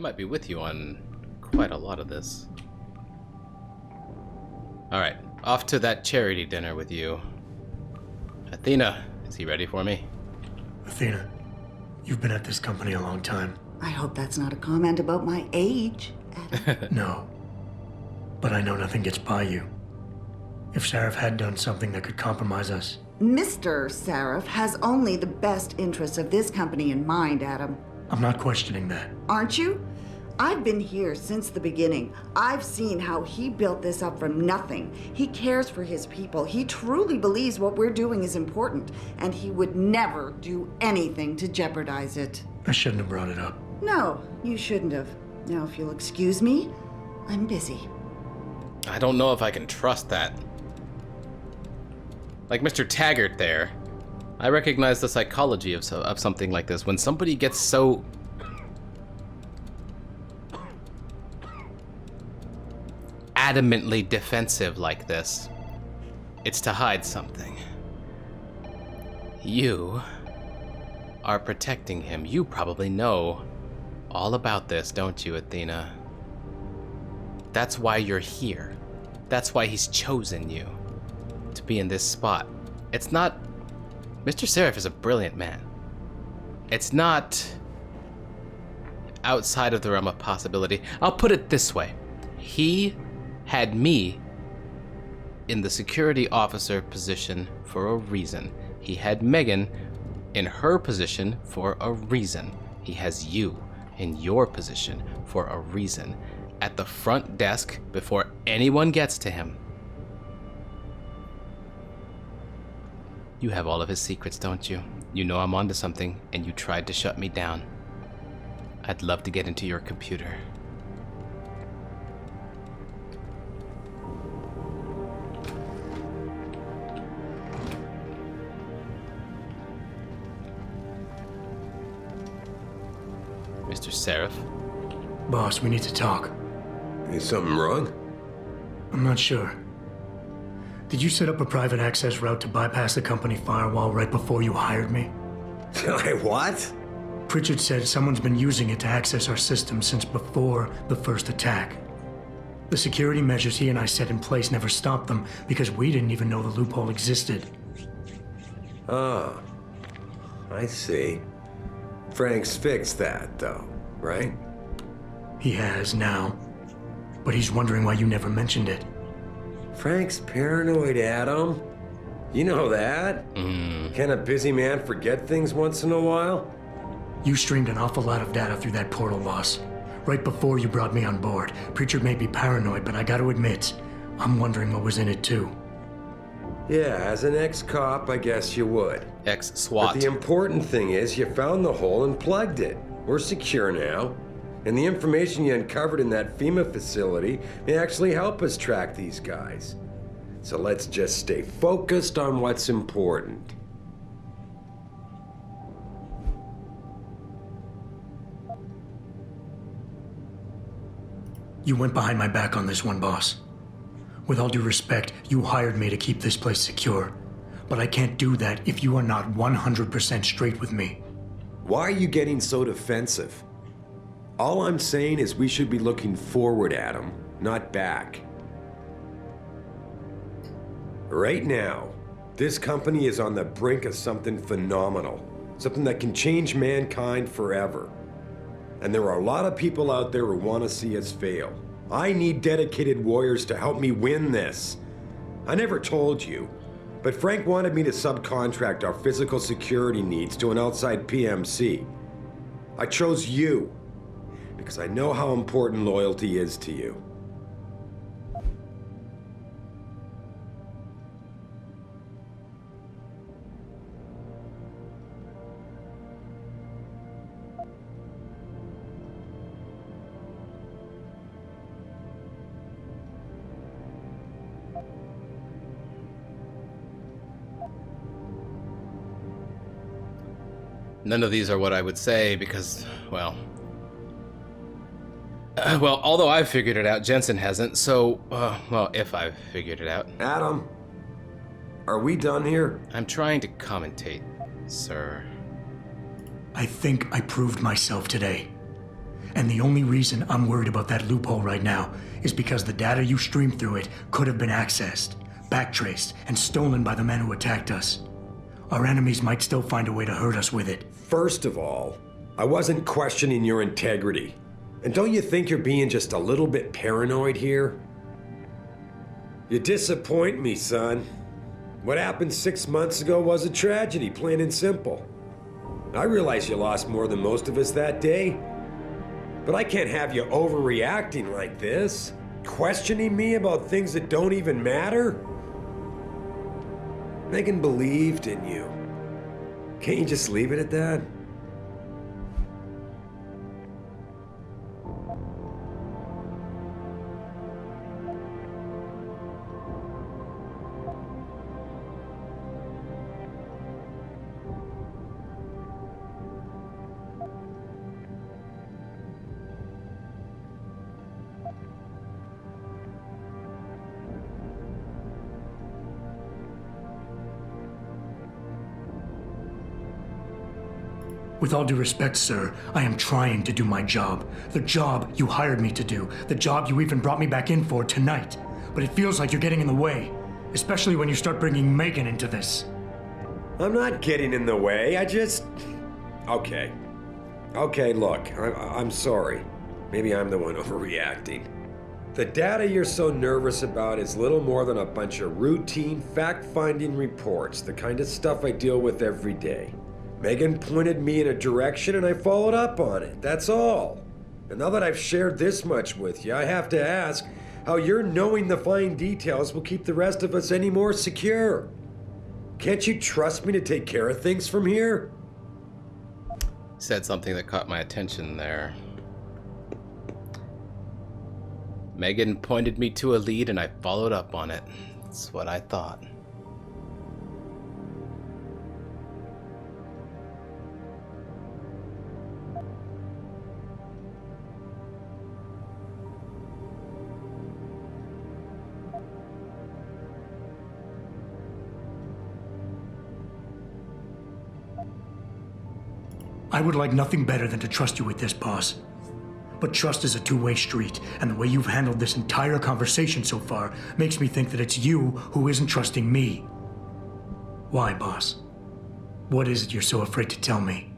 might be with you on quite a lot of this. Alright, off to that charity dinner with you. Athena, is he ready for me? Athena, you've been at this company a long time. I hope that's not a comment about my age, Adam. No. But I know nothing gets by you. If Sarif had done something that could compromise us. Mr. Sarif has only the best interests of this company in mind, Adam. I'm not questioning that. Aren't you? I've been here since the beginning. I've seen how he built this up from nothing. He cares for his people. He truly believes what we're doing is important, and he would never do anything to jeopardize it. I shouldn't have brought it up. No, you shouldn't have. Now, if you'll excuse me, I'm busy. I don't know if I can trust that. Like Mr. Taggart there, I recognize the psychology of something like this. When somebody gets so adamantly defensive like this, it's to hide something. You are protecting him. You probably know all about this, don't you, Athena? That's why you're here. That's why he's chosen you to be in this spot. It's not... Mr. Sarif is a brilliant man. It's not outside of the realm of possibility. I'll put it this way. He had me in the security officer position for a reason. He had Megan in her position for a reason. He has you in your position for a reason. At the front desk before anyone gets to him. You have all of his secrets, don't you? You know I'm onto something, and you tried to shut me down. I'd love to get into your computer. Mr. Sarif? Boss, we need to talk. Is something wrong? I'm not sure. Did you set up a private access route to bypass the company firewall right before you hired me? What? Pritchard said someone's been using it to access our system since before the first attack. The security measures he and I set in place never stopped them because we didn't even know the loophole existed. Ah, I see. Frank's fixed that, though, right? He has now, but he's wondering why you never mentioned it. Frank's paranoid, Adam. You know that. Can a busy man forget things once in a while? You streamed an awful lot of data through that portal, boss. Right before you brought me on board. Pritchard may be paranoid, but I gotta admit, I'm wondering what was in it too. Yeah, as an ex-cop, I guess you would. Ex-SWAT. But the important thing is you found the hole and plugged it. We're secure now. And the information you uncovered in that FEMA facility may actually help us track these guys. So let's just stay focused on what's important. You went behind my back on this one, boss. With all due respect, you hired me to keep this place secure. But I can't do that if you are not 100% straight with me. Why are you getting so defensive? All I'm saying is we should be looking forward, Adam, not back. Right now, this company is on the brink of something phenomenal. Something that can change mankind forever. And there are a lot of people out there who want to see us fail. I need dedicated warriors to help me win this. I never told you, but Frank wanted me to subcontract our physical security needs to an outside PMC. I chose you. Because I know how important loyalty is to you. None of these are what I would say because, well... well, although I've figured it out, Jensen hasn't, so, well, if I've figured it out. Adam, are we done here? I'm trying to commentate, sir. I think I proved myself today. And the only reason I'm worried about that loophole right now is because the data you streamed through it could have been accessed, backtraced, and stolen by the men who attacked us. Our enemies might still find a way to hurt us with it. First of all, I wasn't questioning your integrity. And don't you think you're being just a little bit paranoid here? You disappoint me, son. What happened 6 months ago was a tragedy, plain and simple. I realize you lost more than most of us that day. But I can't have you overreacting like this, questioning me about things that don't even matter. Megan believed in you. Can't you just leave it at that? With all due respect, sir, I am trying to do my job. The job you hired me to do. The job you even brought me back in for tonight. But it feels like you're getting in the way. Especially when you start bringing Megan into this. I'm not getting in the way, I just... Okay. Okay, look, I'm sorry. Maybe I'm the one overreacting. The data you're so nervous about is little more than a bunch of routine, fact-finding reports, the kind of stuff I deal with every day. Megan pointed me in a direction and I followed up on it, that's all. And now that I've shared this much with you, I have to ask how your knowing the fine details will keep the rest of us any more secure. Can't you trust me to take care of things from here? Said something that caught my attention there. Megan pointed me to a lead and I followed up on it. That's what I thought. I would like nothing better than to trust you with this, boss. But trust is a two-way street, and the way you've handled this entire conversation so far makes me think that it's you who isn't trusting me. Why, boss? What is it you're so afraid to tell me?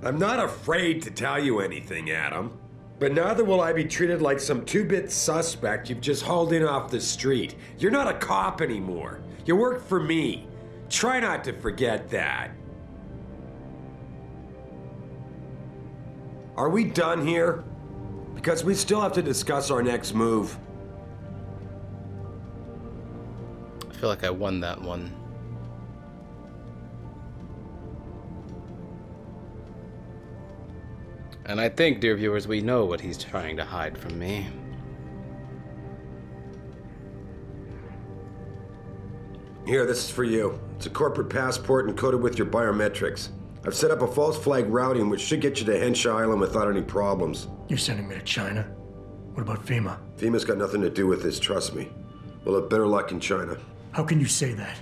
I'm not afraid to tell you anything, Adam. But neither will I be treated like some two-bit suspect you've just hauled in off the street. You're not a cop anymore. You work for me. Try not to forget that. Are we done here? Because we still have to discuss our next move. I feel like I won that one. And I think, dear viewers, we know what he's trying to hide from me. Here, this is for you. It's a corporate passport encoded with your biometrics. I've set up a false flag routing which should get you to Hengsha Island without any problems. You're sending me to China? What about FEMA? FEMA's got nothing to do with this, trust me. We'll have better luck in China. How can you say that?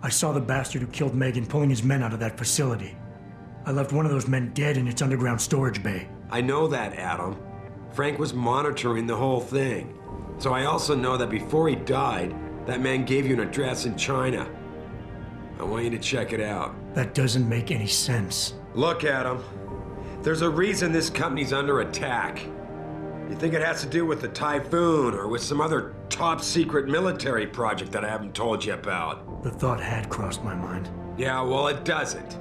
I saw the bastard who killed Megan pulling his men out of that facility. I left one of those men dead in its underground storage bay. I know that, Adam. Frank was monitoring the whole thing. So I also know that before he died, that man gave you an address in China. I want you to check it out. That doesn't make any sense. Look, Adam. There's a reason this company's under attack. You think it has to do with the typhoon or with some other top-secret military project that I haven't told you about? The thought had crossed my mind. Yeah, well, it doesn't.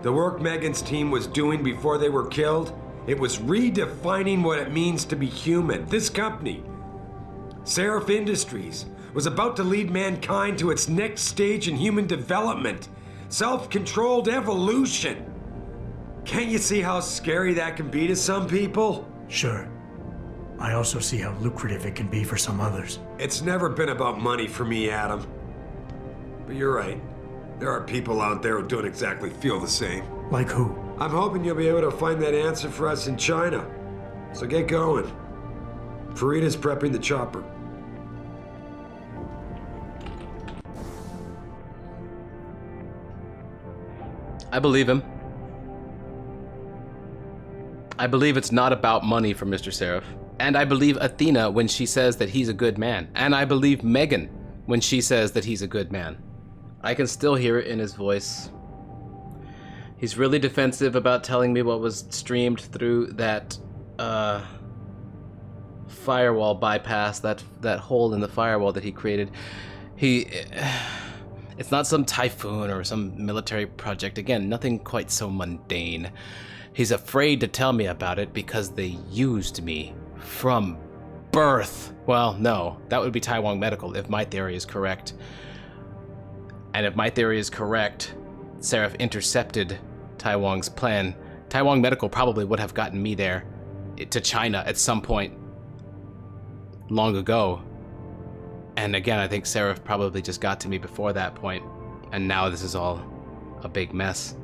The work Megan's team was doing before they were killed, it was redefining what it means to be human. This company, Sarif Industries, was about to lead mankind to its next stage in human development. Self-controlled evolution. Can't you see how scary that can be to some people? Sure. I also see how lucrative it can be for some others. It's never been about money for me, Adam. But you're right. There are people out there who don't exactly feel the same. Like who? I'm hoping you'll be able to find that answer for us in China. So get going. Farida's prepping the chopper. I believe him. I believe it's not about money for Mr. Sarif. And I believe Athena when she says that he's a good man. And I believe Megan when she says that he's a good man. I can still hear it in his voice. He's really defensive about telling me what was streamed through that firewall bypass, that hole in the firewall that he created. It's not some typhoon or some military project. Again, nothing quite so mundane. He's afraid to tell me about it because they used me from birth. Well, no, that would be Taiwan Medical if my theory is correct. And if my theory is correct, Sarif intercepted Taiwan's plan. Taiwan Medical probably would have gotten me there to China at some point long ago. And again, I think Sarif probably just got to me before that point, and now this is all a big mess.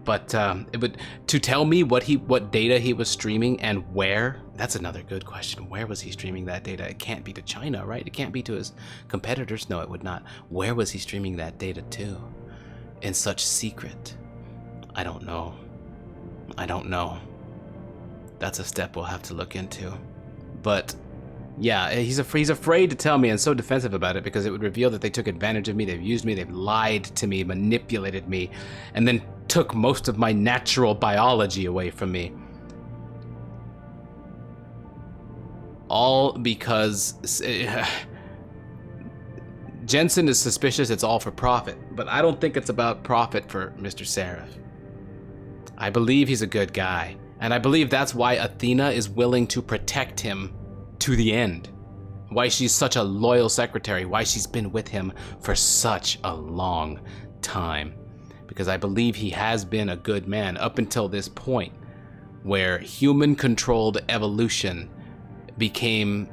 But to tell me what data he was streaming and where, that's another good question. Where was he streaming that data? It can't be to China, right? It can't be to his competitors. No, it would not. Where was he streaming that data to? In such secret? I don't know. That's a step we'll have to look into. But yeah, he's afraid to tell me and so defensive about it because it would reveal that they took advantage of me, they've used me, they've lied to me, manipulated me, and then took most of my natural biology away from me. All because Jensen is suspicious it's all for profit, but I don't think it's about profit for Mr. Sarif. I believe he's a good guy, and I believe that's why Athena is willing to protect him to the end. Why she's such a loyal secretary, why she's been with him for such a long time. Because I believe he has been a good man up until this point, where human-controlled evolution became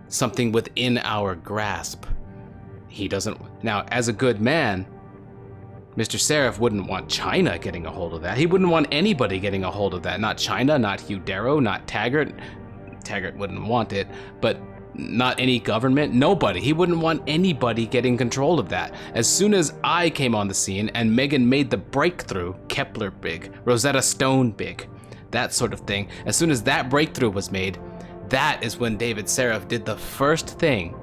something within our grasp. He doesn't... Now, as a good man, Mr. Sarif wouldn't want China getting a hold of that. He wouldn't want anybody getting a hold of that. Not China, not Hugh Darrow, not Taggart. Taggart wouldn't want it, but not any government, nobody. He wouldn't want anybody getting control of that. As soon as I came on the scene and Megan made the breakthrough, Kepler big, Rosetta Stone big, that sort of thing, as soon as that breakthrough was made, that is when David Sarif did the first thing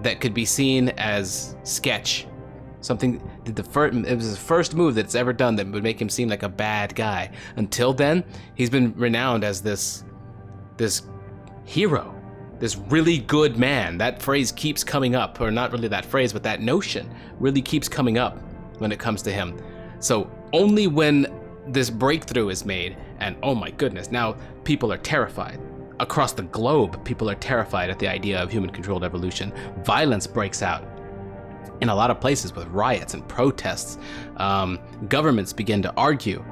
that could be seen as sketch. It was his first move that's ever done that would make him seem like a bad guy. Until then, he's been renowned as this hero, this really good man. That phrase keeps coming up, or not really that phrase, but that notion really keeps coming up when it comes to him. So only when this breakthrough is made, and oh my goodness, now people are terrified. Across the globe, people are terrified at the idea of human-controlled evolution. Violence breaks out in a lot of places with riots and protests. Governments begin to argue.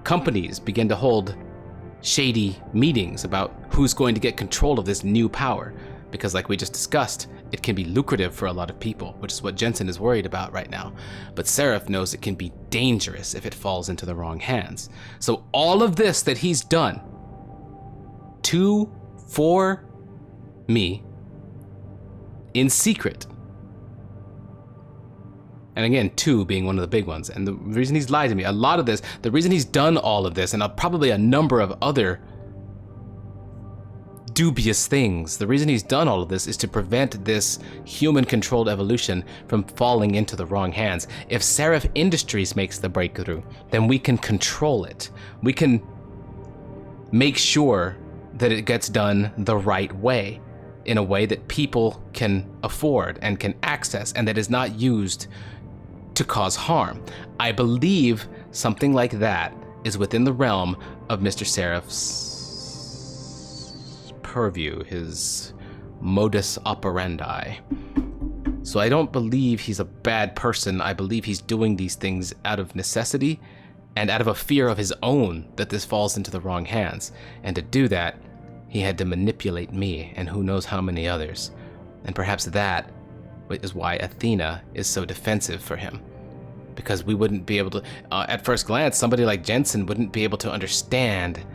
Companies begin to hold shady meetings about who's going to get control of this new power, because like we just discussed, it can be lucrative for a lot of people, which is what Jensen is worried about right now. But Sarif knows it can be dangerous if it falls into the wrong hands. So all of this that he's done for me in secret, and again, 2 being one of the big ones. And the reason he's lied to me, a lot of this, the reason he's done all of this, and probably a number of other dubious things, the reason he's done all of this is to prevent this human-controlled evolution from falling into the wrong hands. If Sarif Industries makes the breakthrough, then we can control it. We can make sure that it gets done the right way, in a way that people can afford and can access, and that is not used to cause harm. I believe something like that is within the realm of Mr. Sarif's purview, his modus operandi. So I don't believe he's a bad person. I believe he's doing these things out of necessity and out of a fear of his own that this falls into the wrong hands. And to do that, he had to manipulate me and who knows how many others. And perhaps that is why Athena is so defensive for him. Because we wouldn't be able to, at first glance, somebody like Jensen wouldn't be able to understand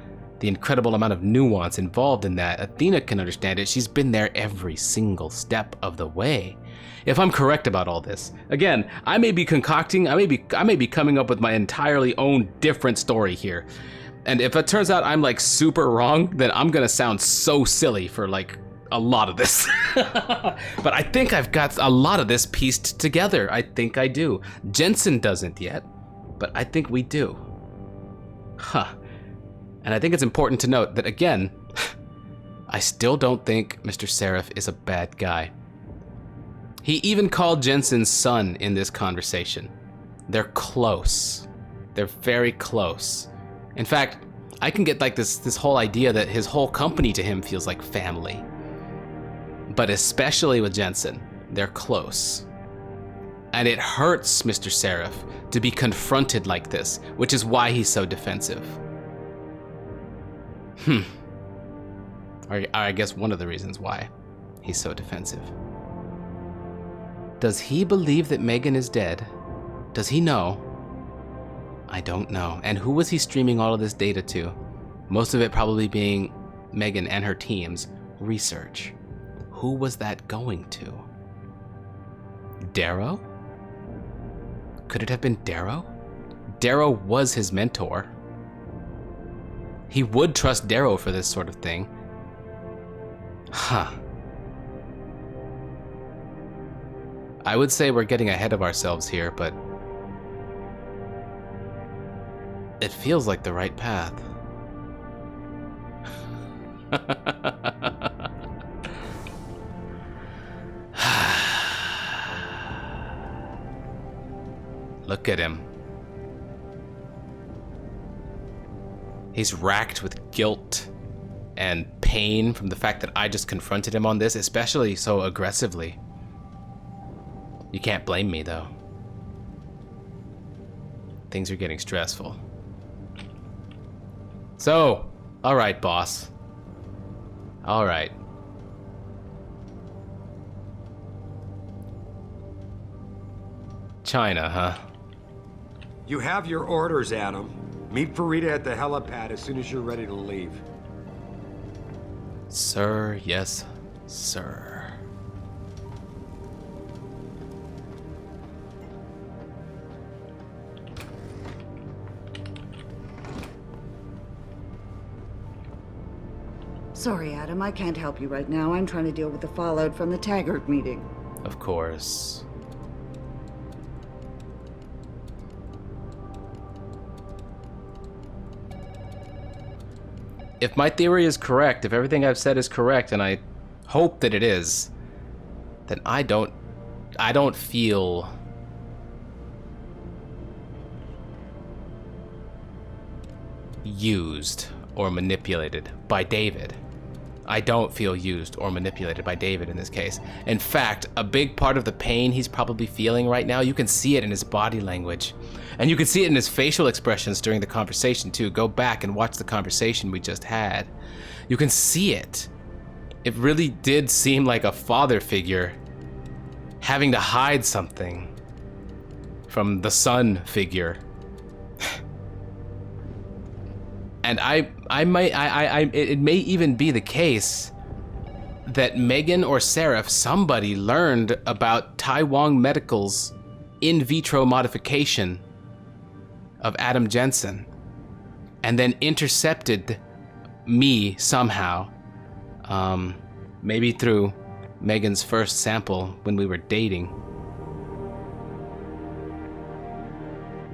the incredible amount of nuance involved in that. Athena can understand it. She's been there every single step of the way. If I'm correct about all this, again, I may be concocting, I may be coming up with my entirely own different story here. And if it turns out I'm like super wrong, then I'm gonna sound so silly for like a lot of this. But I think I've got a lot of this pieced together. I think I do. Jensen doesn't yet, but I think we do. Huh. And I think it's important to note that, again, I still don't think Mr. Sarif is a bad guy. He even called Jensen's son in this conversation. They're close. They're very close. In fact, I can get like this whole idea that his whole company to him feels like family. But especially with Jensen, they're close. And it hurts Mr. Sarif to be confronted like this, which is why he's so defensive. Or I guess one of the reasons why he's so defensive. Does he believe that Megan is dead? Does he know? I don't know. And who was he streaming all of this data to? Most of it probably being Megan and her team's research. Who was that going to? Darrow? Could it have been Darrow? Darrow was his mentor. He would trust Darrow for this sort of thing. Huh. I would say we're getting ahead of ourselves here, but it feels like the right path. Look at him. He's racked with guilt and pain from the fact that I just confronted him on this, especially so aggressively. You can't blame me, though. Things are getting stressful. So, all right, boss. All right. China, huh? You have your orders, Adam. Meet Farida at the helipad as soon as you're ready to leave. Sir, yes, sir. Sorry, Adam, I can't help you right now. I'm trying to deal with the fallout from the Taggart meeting. Of course. If my theory is correct, if everything I've said is correct, and I hope that it is, then I don't feel used or manipulated by David. I don't feel used or manipulated by David in this case. In fact, a big part of the pain he's probably feeling right now, you can see it in his body language. And you can see it in his facial expressions during the conversation too. Go back and watch the conversation we just had. You can see it. It really did seem like a father figure having to hide something from the son figure. And it may even be the case that Megan or Sarif, somebody learned about Tai Wong Medical's in vitro modification of Adam Jensen and then intercepted me somehow, maybe through Megan's first sample when we were dating.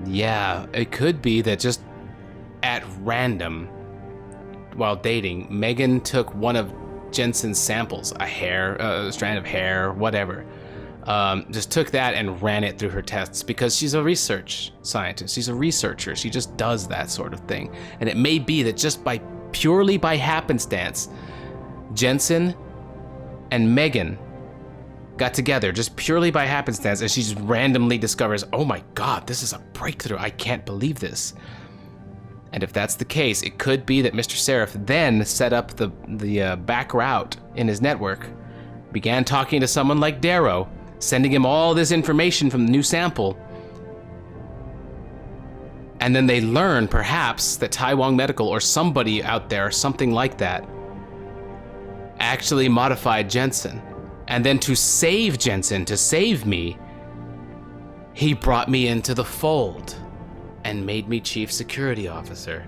Yeah, it could be that just at random, while dating, Megan took one of Jensen's samples, a strand of hair, whatever. Just took that and ran it through her tests because she's a research scientist. She's a researcher. She just does that sort of thing. And it may be that just purely by happenstance, Jensen and Megan got together just purely by happenstance, and she just randomly discovers, oh my God, this is a breakthrough. I can't believe this. And if that's the case, it could be that Mr. Sarif then set up the back route in his network, began talking to someone like Darrow, sending him all this information from the new sample. And then they learn, perhaps, that Taiwan Medical or somebody out there, something like that, actually modified Jensen. And then to save Jensen, to save me, he brought me into the fold and made me chief security officer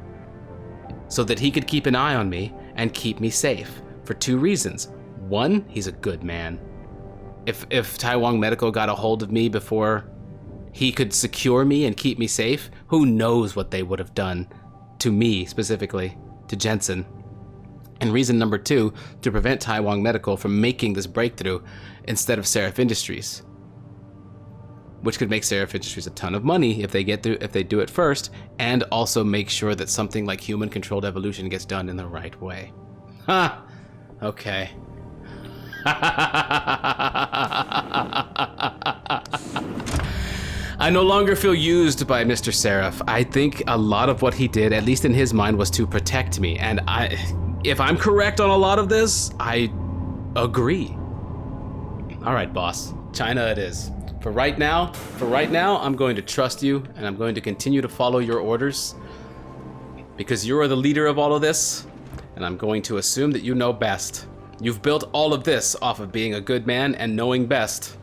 so that he could keep an eye on me and keep me safe for two reasons. One, he's a good man. If Taiwan Medical got a hold of me before he could secure me and keep me safe, who knows what they would have done to me, specifically, to Jensen. And reason number two, to prevent Taiwan Medical from making this breakthrough instead of Sarif Industries, which could make Sarif Industries a ton of money if they do it first, and also make sure that something like human-controlled evolution gets done in the right way. Ha! Okay. I no longer feel used by Mr. Sarif. I think a lot of what he did, at least in his mind, was to protect me. And if I'm correct on a lot of this, I agree. All right, boss. China it is. For right now, I'm going to trust you, and I'm going to continue to follow your orders, because you are the leader of all of this, and I'm going to assume that you know best. You've built all of this off of being a good man and knowing best.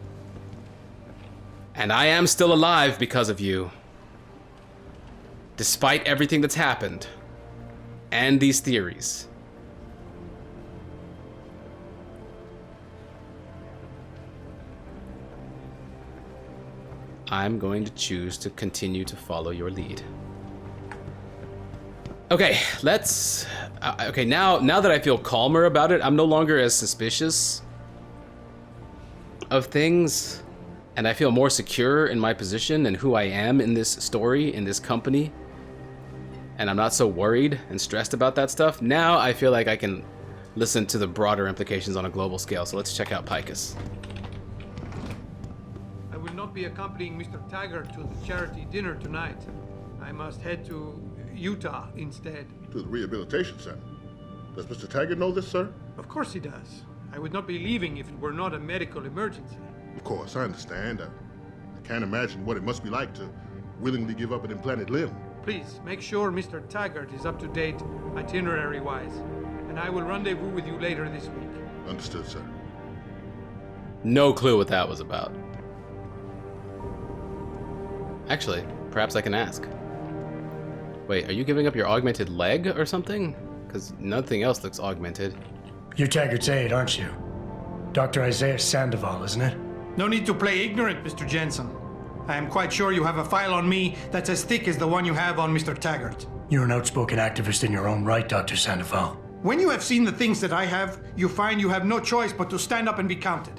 And I am still alive because of you. Despite everything that's happened. And these theories. I'm going to choose to continue to follow your lead. Okay, let's... okay, now that I feel calmer about it, I'm no longer as suspicious of things. And I feel more secure in my position and who I am in this story, in this company. And I'm not so worried and stressed about that stuff. Now I feel like I can listen to the broader implications on a global scale. So let's check out Picus. I will not be accompanying Mr. Taggart to the charity dinner tonight. I must head to Utah instead. To the rehabilitation center. Does Mr. Taggart know this, sir? Of course he does. I would not be leaving if it were not a medical emergency. Of course, I understand. I can't imagine what it must be like to willingly give up an implanted limb. Please, make sure Mr. Taggart is up to date itinerary-wise, and I will rendezvous with you later this week. Understood, sir. No clue what that was about. Actually, perhaps I can ask. Wait, are you giving up your augmented leg or something? Because nothing else looks augmented. You're Taggart's aide, aren't you? Dr. Isaiah Sandoval, isn't it? No need to play ignorant, Mr. Jensen. I am quite sure you have a file on me that's as thick as the one you have on Mr. Taggart. You're an outspoken activist in your own right, Dr. Sandoval. When you have seen the things that I have, you find you have no choice but to stand up and be counted.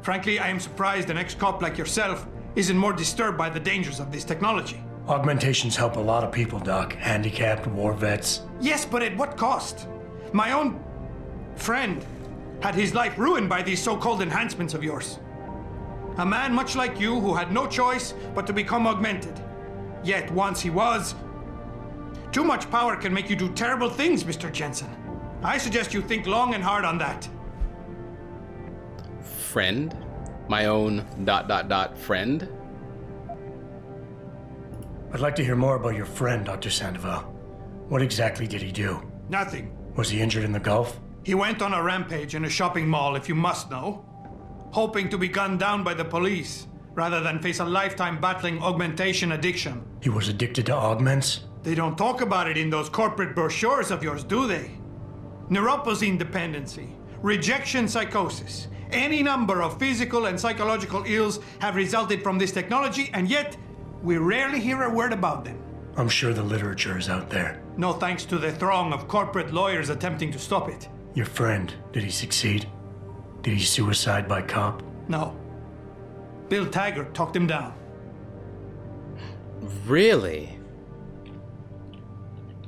Frankly, I am surprised an ex-cop like yourself isn't more disturbed by the dangers of this technology. Augmentations help a lot of people, Doc. Handicapped, war vets. Yes, but at what cost? My own friend had his life ruined by these so-called enhancements of yours. A man much like you who had no choice but to become augmented. Yet once he was... Too much power can make you do terrible things, Mr. Jensen. I suggest you think long and hard on that. Friend? My own ... friend? I'd like to hear more about your friend, Dr. Sandoval. What exactly did he do? Nothing. Was he injured in the Gulf? He went on a rampage in a shopping mall, if you must know. Hoping to be gunned down by the police, rather than face a lifetime battling augmentation addiction. He was addicted to augments? They don't talk about it in those corporate brochures of yours, do they? Neuroposine dependency, rejection psychosis, any number of physical and psychological ills have resulted from this technology, and yet we rarely hear a word about them. I'm sure the literature is out there. No thanks to the throng of corporate lawyers attempting to stop it. Your friend, did he succeed? Did he suicide by cop? No. Bill Taggart talked him down. Really?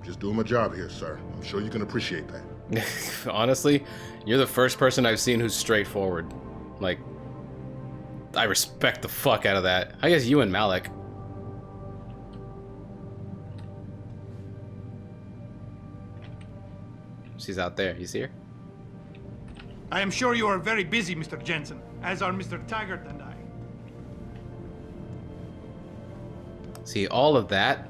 Just doing my job here, sir. I'm sure you can appreciate that. Honestly, you're the first person I've seen who's straightforward. Like, I respect the fuck out of that. I guess you and Malik. She's out there. You see her? I am sure you are very busy, Mr. Jensen, as are Mr. Taggart and I. See, all of that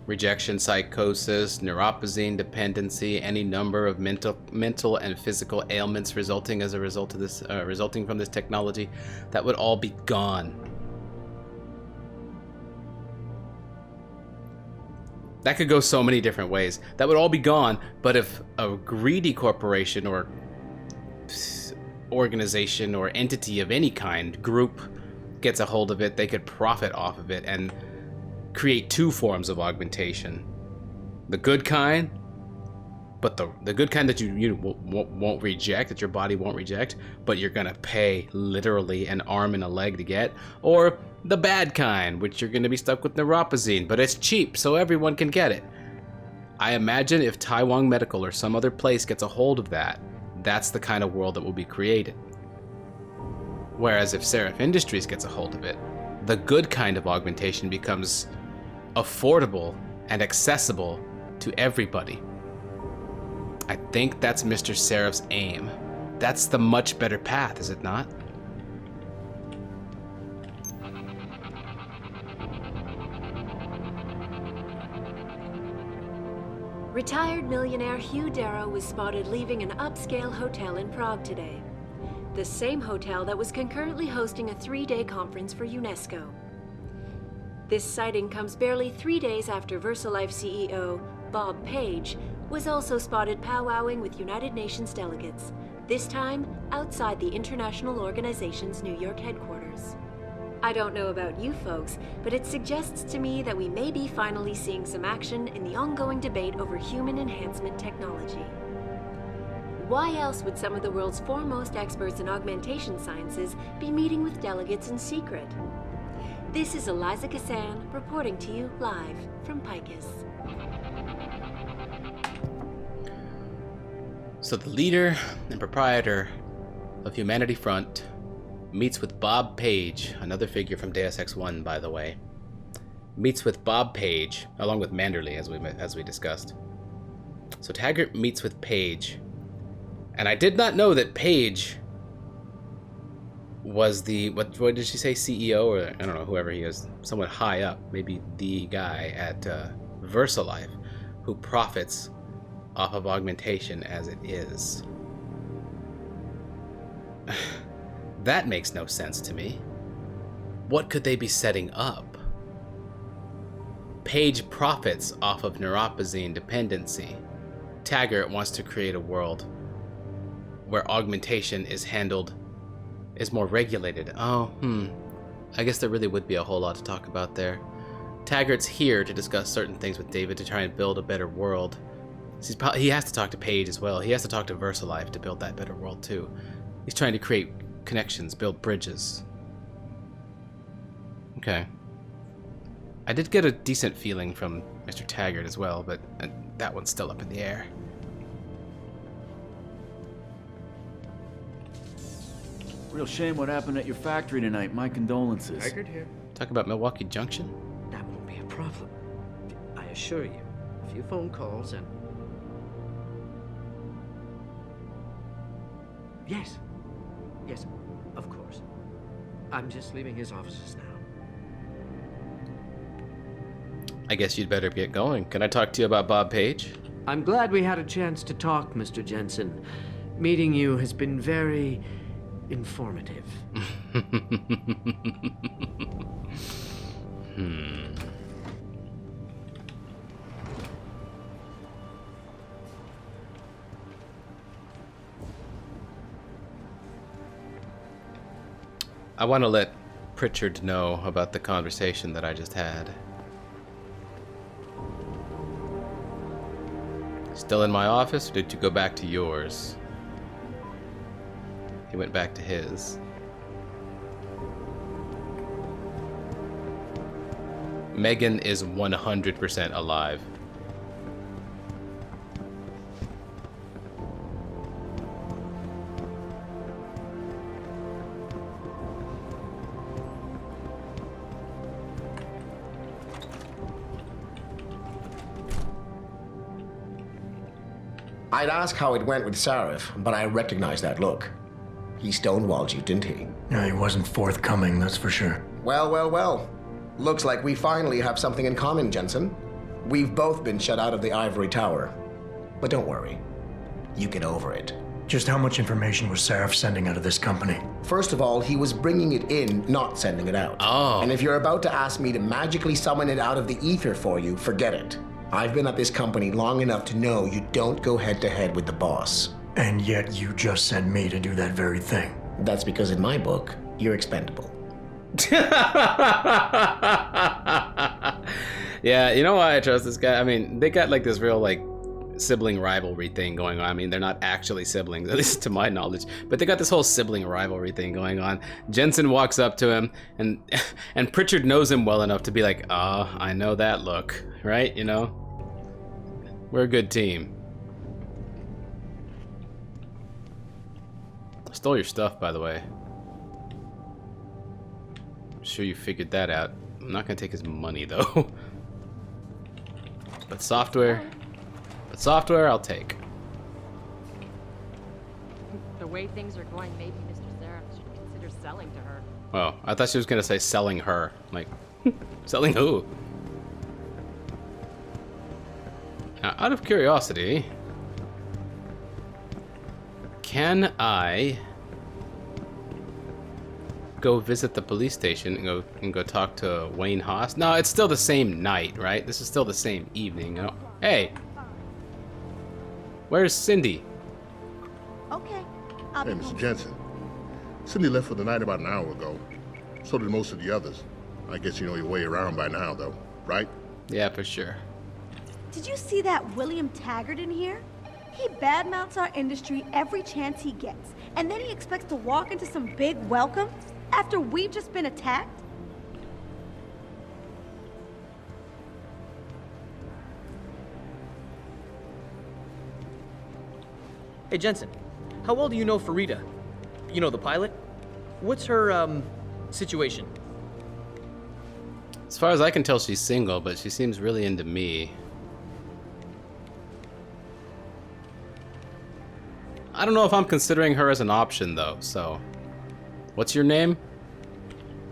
rejection, psychosis, neuropozyne dependency, any number of mental and physical ailments resulting as a result of this, resulting from this technology, that would all be gone. That could go so many different ways. That would all be gone, but if a greedy corporation or organization or entity of any kind, group, gets a hold of it, they could profit off of it and create two forms of augmentation. The good kind, but the good kind that you won't reject, that your body won't reject, but you're gonna pay literally an arm and a leg to get, or the bad kind, which you're gonna be stuck with neuropozyne, but it's cheap, so everyone can get it. I imagine if Taiwan Medical or some other place gets a hold of that, that's the kind of world that will be created. Whereas if Sarif Industries gets a hold of it, the good kind of augmentation becomes affordable and accessible to everybody. I think that's Mr. Sarif's aim. That's the much better path, is it not? Retired millionaire Hugh Darrow was spotted leaving an upscale hotel in Prague today. The same hotel that was concurrently hosting a 3-day conference for UNESCO. This sighting comes barely 3 days after VersaLife CEO Bob Page was also spotted powwowing with United Nations delegates, this time outside the international organization's New York headquarters. I don't know about you folks, but it suggests to me that we may be finally seeing some action in the ongoing debate over human enhancement technology. Why else would some of the world's foremost experts in augmentation sciences be meeting with delegates in secret? This is Eliza Kassan reporting to you live from Picus. So the leader and proprietor of Humanity Front meets with Bob Page, another figure from Deus Ex 1, by the way. Meets with Bob Page, along with Manderley, as we discussed. So Taggart meets with Page, and I did not know that Page was the, what did she say, CEO, or I don't know, whoever he is, someone high up, maybe the guy at VersaLife, who profits off of augmentation as it is. That makes no sense to me. What could they be setting up? Page profits off of neuropozyne dependency. Taggart wants to create a world where augmentation is more regulated. I guess there really would be a whole lot to talk about there. Taggart's here to discuss certain things with David to try and build a better world. He has to talk to Page as well. He has to talk to VersaLife to build that better world too. He's trying to create connections, build bridges. Okay. I did get a decent feeling from Mr. Taggart as well, but that one's still up in the air. Real shame what happened at your factory tonight. My condolences. Taggart here. Talk about Milwaukee Junction? That won't be a problem. I assure you. A few phone calls and... Yes. Yes, of course. I'm just leaving his offices now. I guess you'd better get going. Can I talk to you about Bob Page? I'm glad we had a chance to talk, Mr. Jensen. Meeting you has been very informative. I want to let Pritchard know about the conversation that I just had. Still in my office, or did you go back to yours? He went back to his. Megan is 100% alive. I'd ask how it went with Sarif, but I recognize that look. He stonewalled you, didn't he? Yeah, he wasn't forthcoming, that's for sure. Well, well, well. Looks like we finally have something in common, Jensen. We've both been shut out of the ivory tower. But don't worry. You get over it. Just how much information was Sarif sending out of this company? First of all, he was bringing it in, not sending it out. Oh. And if you're about to ask me to magically summon it out of the ether for you, forget it. I've been at this company long enough to know you don't go head-to-head with the boss. And yet you just sent me to do that very thing. That's because in my book, you're expendable. Yeah, you know why I trust this guy? I mean, they got like this real like sibling rivalry thing going on. I mean, they're not actually siblings, at least to my knowledge, but they got this whole sibling rivalry thing going on. Jensen walks up to him, and Pritchard knows him well enough to be like, I know that look, right? You know? We're a good team. I stole your stuff, by the way. I'm sure you figured that out. I'm not gonna take his money, though. But software, I'll take. The way things are going, maybe Mr. Sarif should consider selling to her. Oh, I thought she was gonna say selling her. Like, selling who? Now, out of curiosity, can I go visit the police station and go talk to Wayne Haas? No, it's still the same night, right? This is still the same evening. Hey, where's Cindy? Okay. Hey, Mr. Jensen. Cindy left for the night about an hour ago. So did most of the others. I guess you know your way around by now, though, right? Yeah, for sure. Did you see that William Taggart in here? He badmouths our industry every chance he gets, and then he expects to walk into some big welcome after we've just been attacked? Hey, Jensen, how well do you know Farida? You know, the pilot? What's her, situation? As far as I can tell, she's single, but she seems really into me. I don't know if I'm considering her as an option, though, so... What's your name?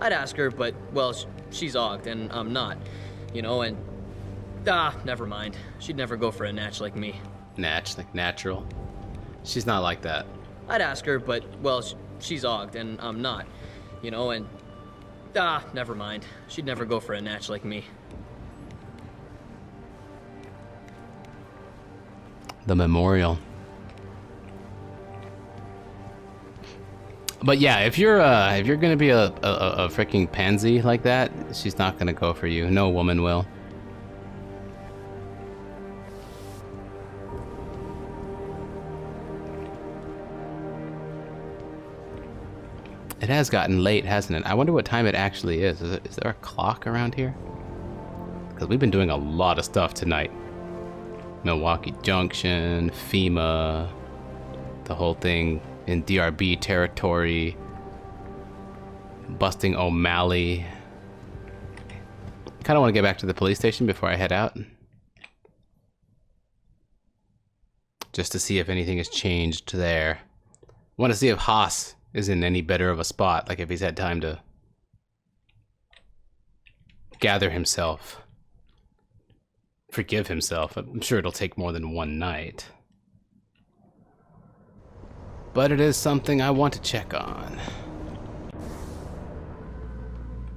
I'd ask her, but, well, she's ogged, and I'm not. You know, and... never mind. She'd never go for a natch like me. Natch? Like natural? She's not like that. I'd ask her, but, well, she's ogged, and I'm not. You know, and... never mind. She'd never go for a natch like me. The memorial. But yeah, if you're gonna be a freaking pansy like that, she's not gonna go for you. No woman will. It has gotten late, hasn't it? I wonder what time it actually is. Is there a clock around here? Because we've been doing a lot of stuff tonight. Milwaukee Junction, FEMA, the whole thing in DRB territory, busting O'Malley. Kind of want to get back to the police station before I head out. Just to see if anything has changed there. Want to see if Haas is in any better of a spot, like if he's had time to gather himself, forgive himself. I'm sure it'll take more than one night. But it is something I want to check on.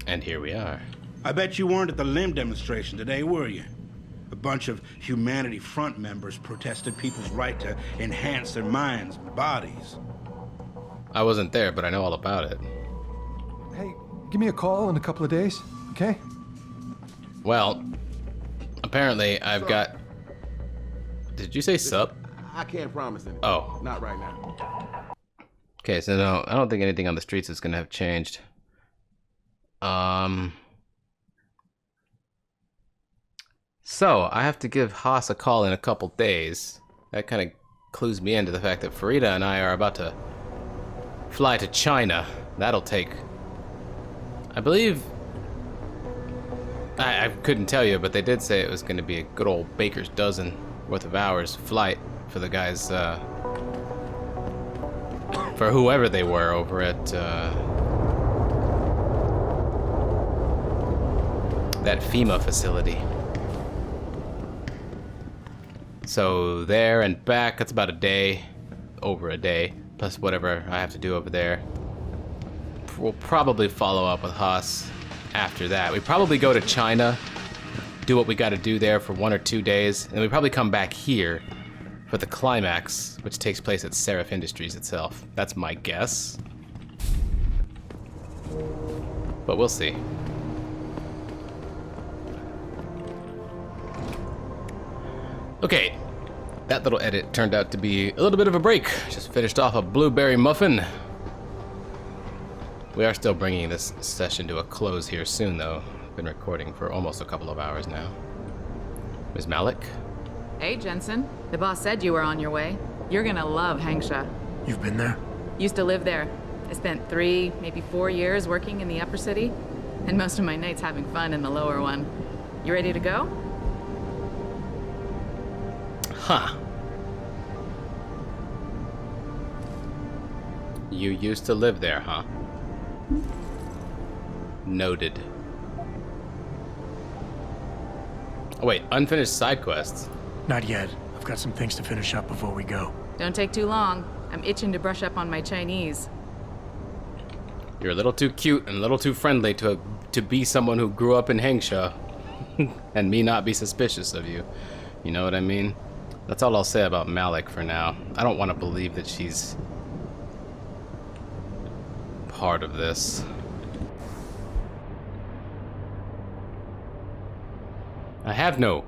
And here we are. I bet you weren't at the limb demonstration today, were you? A bunch of Humanity Front members protested people's right to enhance their minds and bodies. I wasn't there, but I know all about it. Hey, give me a call in a couple of days, okay? Well, apparently I've got... Did you say sup? I can't promise anything. Oh. Not right now. Okay, so no, I don't think anything on the streets is gonna have changed. So, I have to give Haas a call in a couple days. That kind of clues me into the fact that Farida and I are about to fly to China. That'll take... I believe... I couldn't tell you, but they did say it was going to be a good old baker's dozen worth of hours flight for the guys, for whoever they were over at, that FEMA facility. So there and back, that's about a day, over a day, plus whatever I have to do over there. We'll probably follow up with Haas after that. We probably go to China, do what we got to do there for 1 or 2 days, and we probably come back here for the climax, which takes place at Sarif Industries itself. That's my guess. But we'll see. Okay, that little edit turned out to be a little bit of a break. Just finished off a blueberry muffin. We are still bringing this session to a close here soon, though. I've been recording for almost a couple of hours now. Ms. Malik? Hey, Jensen. The boss said you were on your way. You're gonna love Hengsha. You've been there? Used to live there. I spent 3, maybe 4 years working in the upper city, and most of my nights having fun in the lower one. You ready to go? Huh. You used to live there, huh? Noted. Oh wait, unfinished side quests? Not yet. I've got some things to finish up before we go. Don't take too long. I'm itching to brush up on my Chinese. You're a little too cute and a little too friendly to be someone who grew up in Hengsha. And me not be suspicious of you. You know what I mean? That's all I'll say about Malik for now. I don't want to believe that she's part of this. I have no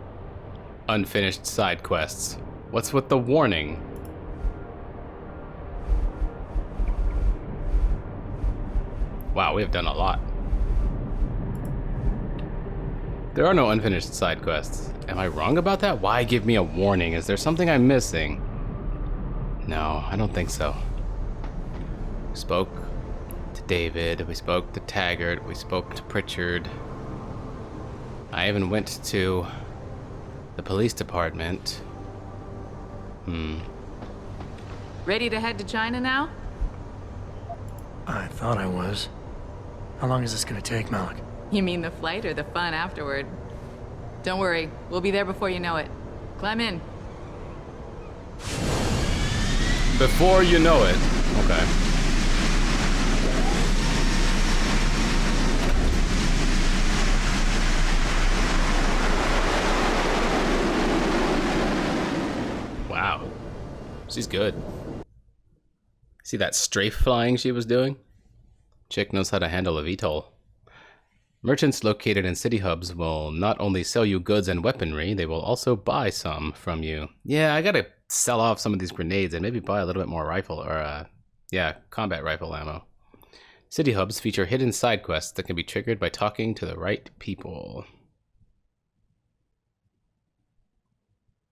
unfinished side quests. What's with the warning? Wow, we have done a lot. There are no unfinished side quests. Am I wrong about that? Why give me a warning? Is there something I'm missing? No, I don't think so. We spoke to David, we spoke to Taggart, we spoke to Pritchard. I even went to the police department. Ready to head to China now? I thought I was. How long is this gonna take, Malik? You mean the flight or the fun afterward? Don't worry, we'll be there before you know it. Climb in. Before you know it. Okay. Wow. She's good. See that strafe flying she was doing? Chick knows how to handle a VTOL. Merchants located in city hubs will not only sell you goods and weaponry, they will also buy some from you. Yeah, I gotta sell off some of these grenades and maybe buy a little bit more rifle or, combat rifle ammo. City hubs feature hidden side quests that can be triggered by talking to the right people.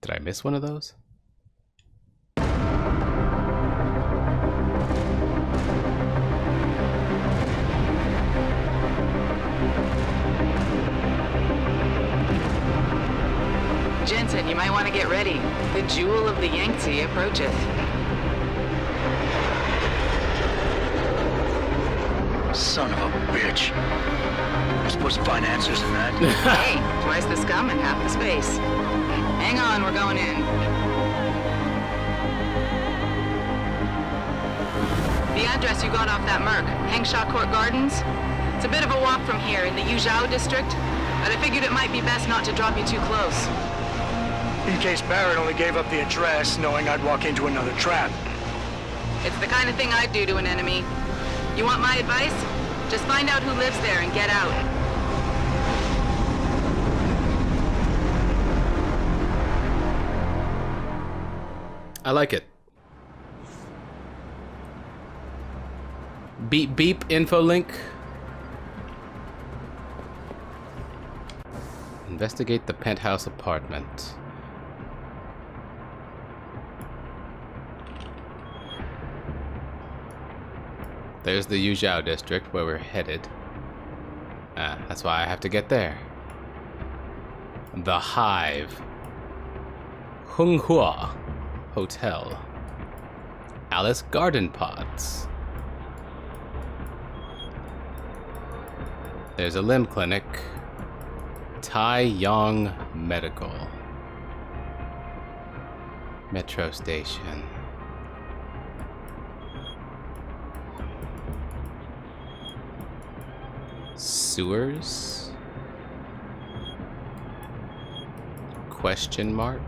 Did I miss one of those? Jensen, you might want to get ready. The jewel of the Yangtze approacheth. Son of a bitch. We're supposed to find answers in that. Hey, twice the scum and half the space. Hang on, we're going in. The address you got off that Merc, Hengsha Court Gardens. It's a bit of a walk from here in the Yuzhou district, but I figured it might be best not to drop you too close. In case Barrett only gave up the address, knowing I'd walk into another trap. It's the kind of thing I'd do to an enemy. You want my advice? Just find out who lives there and get out. I like it. Beep beep info link. Investigate the penthouse apartment. There's the Yuzhou district where we're headed. That's why I have to get there. The Hive. Hunghua Hotel. Alice Garden Pots. There's a limb clinic. Tai Yong Medical. Metro station. Sewers? Question mark?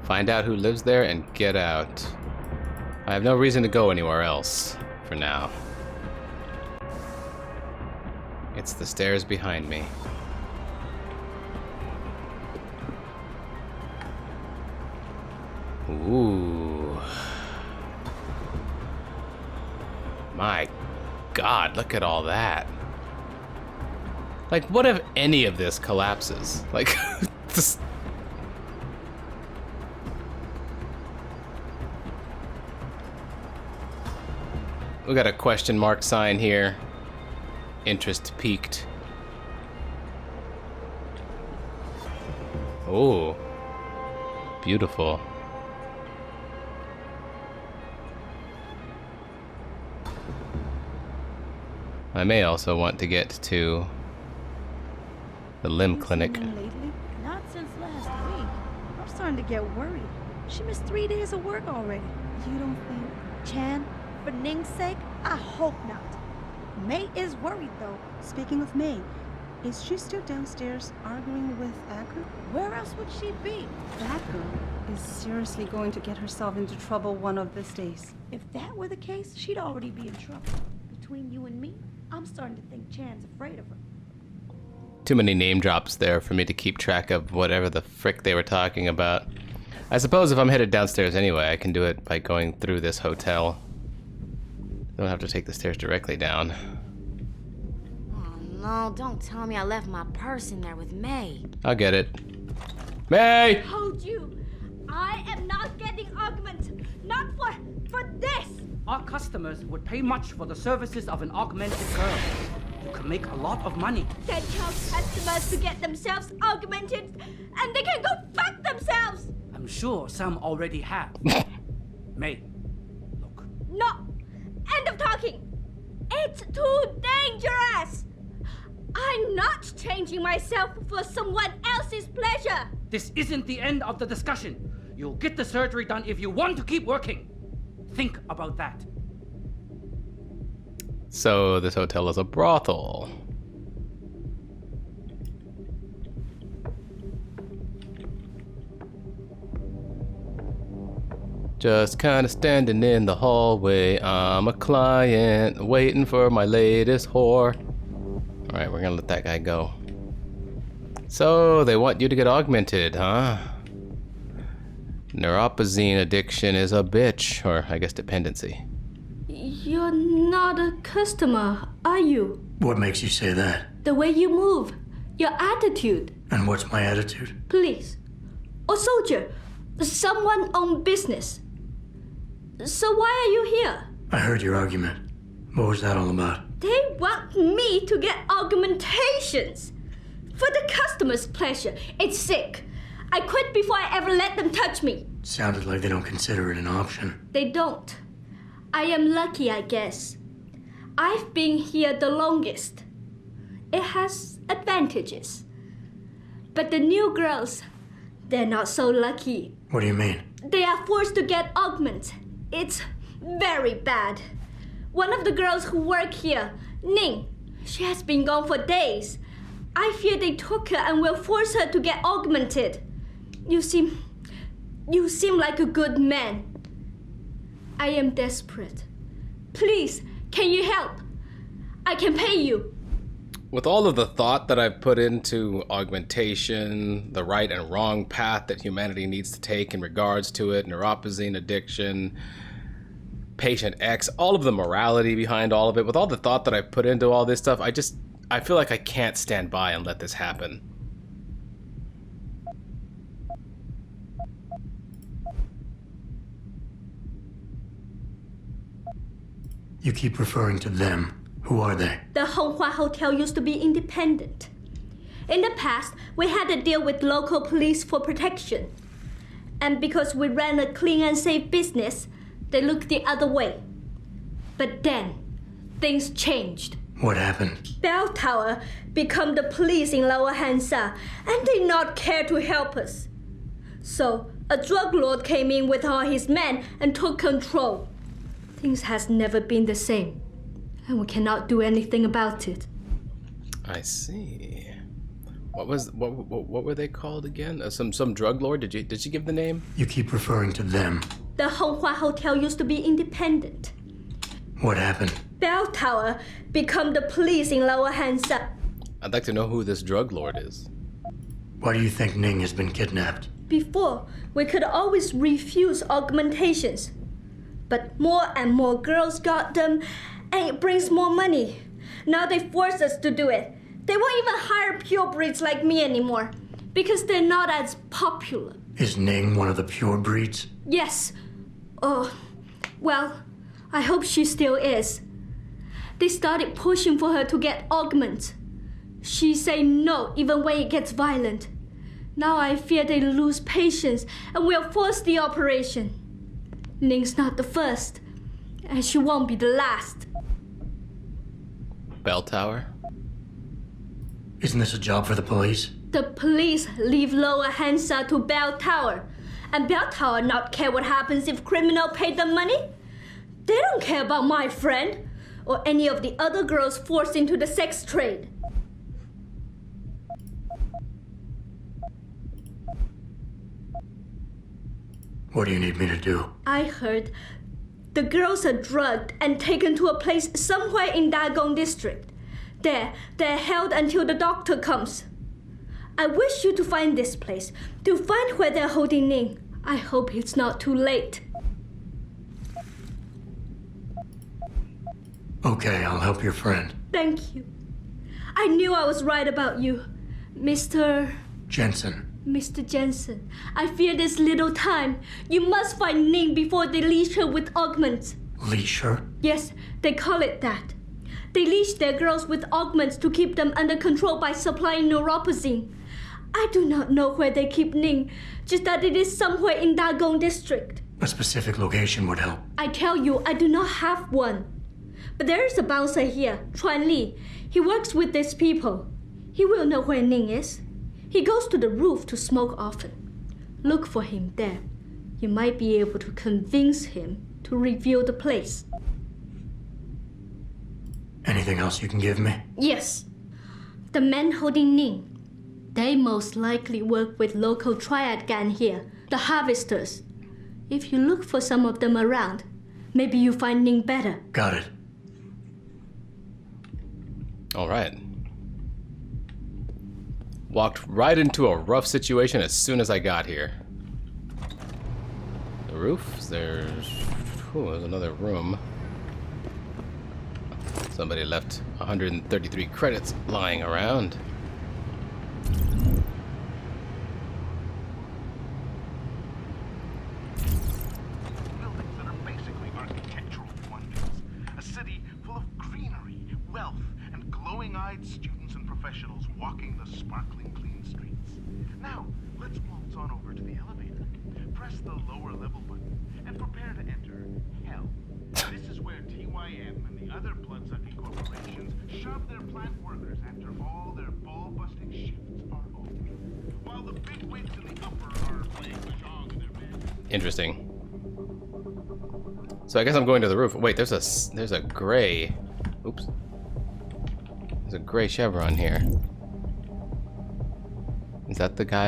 Find out who lives there and get out. I have no reason to go anywhere else for now. It's the stairs behind me. Ooh. My God, look at all that. Like, what if any of this collapses? Like, this... We got a question mark sign here. Interest peaked. Oh. Beautiful. I may also want to get to the limb clinic. Lately? Not since last week. I'm starting to get worried. She missed 3 days of work already. You don't think, Chan, for Ning's sake, I hope not. May is worried though. Speaking of May, is she still downstairs arguing with Acker? Where else would she be? That girl is seriously going to get herself into trouble one of these days. If that were the case, she'd already be in trouble. Between you and me, I'm starting to think Chan's afraid of her. Too many name drops there for me to keep track of whatever the frick they were talking about. I suppose if I'm headed downstairs anyway, I can do it by going through this hotel. Don't have to take the stairs directly down. Oh no, don't tell me I left my purse in there with May. I'll get it. May! Hold you! I am not getting arguments! Not for this! Our customers would pay much for the services of an augmented girl. You can make a lot of money. Then tell customers to get themselves augmented and they can go fuck themselves! I'm sure some already have. May. No! End of talking! It's too dangerous! I'm not changing myself for someone else's pleasure! This isn't the end of the discussion. You'll get the surgery done if you want to keep working. Think about that. So this hotel is a brothel. Just kind of standing in the hallway. I'm a client waiting for my latest whore. All right, we're gonna let that guy go. So they want you to get augmented, huh? Neuropazine addiction is a bitch, or I guess dependency. You're not a customer, are you? What makes you say that? The way you move, your attitude. And what's my attitude? Police, a soldier, someone on business. So why are you here? I heard your argument. What was that all about? They want me to get augmentations. For the customer's pleasure. It's sick. I quit before I ever let them touch me. Sounded like they don't consider it an option. They don't. I am lucky, I guess. I've been here the longest. It has advantages. But the new girls, they're not so lucky. What do you mean? They are forced to get augments. It's very bad. One of the girls who work here, Ning, she has been gone for days. I fear they took her and will force her to get augmented. You seem like a good man. I am desperate. Please, can you help? I can pay you. With all of the thought that I've put into augmentation, the right and wrong path that humanity needs to take in regards to it, neuropazine addiction, patient X, all of the morality behind all of it, with all the thought that I've put into all this stuff, I feel like I can't stand by and let this happen. You keep referring to them. Who are they? The Honghua Hotel used to be independent. In the past, we had a deal with local police for protection. And because we ran a clean and safe business, They looked the other way. But then, things changed. What happened? Bell Tower become the police in Lower Hengsha, and they not care to help us. So, a drug lord came in with all his men and took control. Things has never been the same, and we cannot do anything about it. I see. What were they called again? Some drug lord? Did she give the name? You keep referring to them. The Honghua Hotel used to be independent. What happened? Bell Tower become the police in Lower Hengsha. I'd like to know who this drug lord is. Why do you think Ning has been kidnapped? Before, we could always refuse augmentations. But more and more girls got them, and it brings more money. Now they force us to do it. They won't even hire purebreds like me anymore, because they're not as popular. Is Ning one of the pure breeds? Yes. Oh, well, I hope she still is. They started pushing for her to get augments. She say no even when it gets violent. Now I fear they lose patience and will force the operation. Ning's not the first, and she won't be the last. Bell Tower? Isn't this a job for the police? The police leave Lower Hengsha to Bell Tower, and Bell Tower not care what happens if criminal pay them money. They don't care about my friend or any of the other girls forced into the sex trade. What do you need me to do? I heard the girls are drugged and taken to a place somewhere in Dagong district. There, they're held until the doctor comes. I wish you to find this place, to find where they're holding Ning. I hope it's not too late. Okay, I'll help your friend. Thank you. I knew I was right about you, Mr. Jensen. Mr. Jensen, I fear this little time. You must find Ning before they leash her with augments. Leash her? Yes, they call it that. They leash their girls with augments to keep them under control by supplying neuropazine. I do not know where they keep Ning, just that it is somewhere in Dagong district. A specific location would help. I tell you, I do not have one. But there is a bouncer here, Chuan Li. He works with these people. He will know where Ning is. He goes to the roof to smoke often. Look for him there. You might be able to convince him to reveal the place. Anything else you can give me? Yes. The men holding Ning. They most likely work with local triad gang here, the Harvesters. If you look for some of them around, maybe you find Ning better. Got it. All right. Walked right into a rough situation as soon as I got here. The roof, there's another room. Somebody left 133 credits lying around. Buildings that are basically architectural wonders. A city full of greenery, wealth, and glowing-eyed students and professionals walking the sparkling clean streets. Now, let's waltz on over to the elevator. Press the lower level button and prepare to enter hell. This is where TYM and the other blood-sucking corporations shove their plant workers after all their ball-busting shifts are over. While the big wigs in the upper are playing mahjong in their beds. Interesting. So I guess I'm going to the roof. Wait, there's a gray. Oops. There's a gray chevron here. Is that the guy?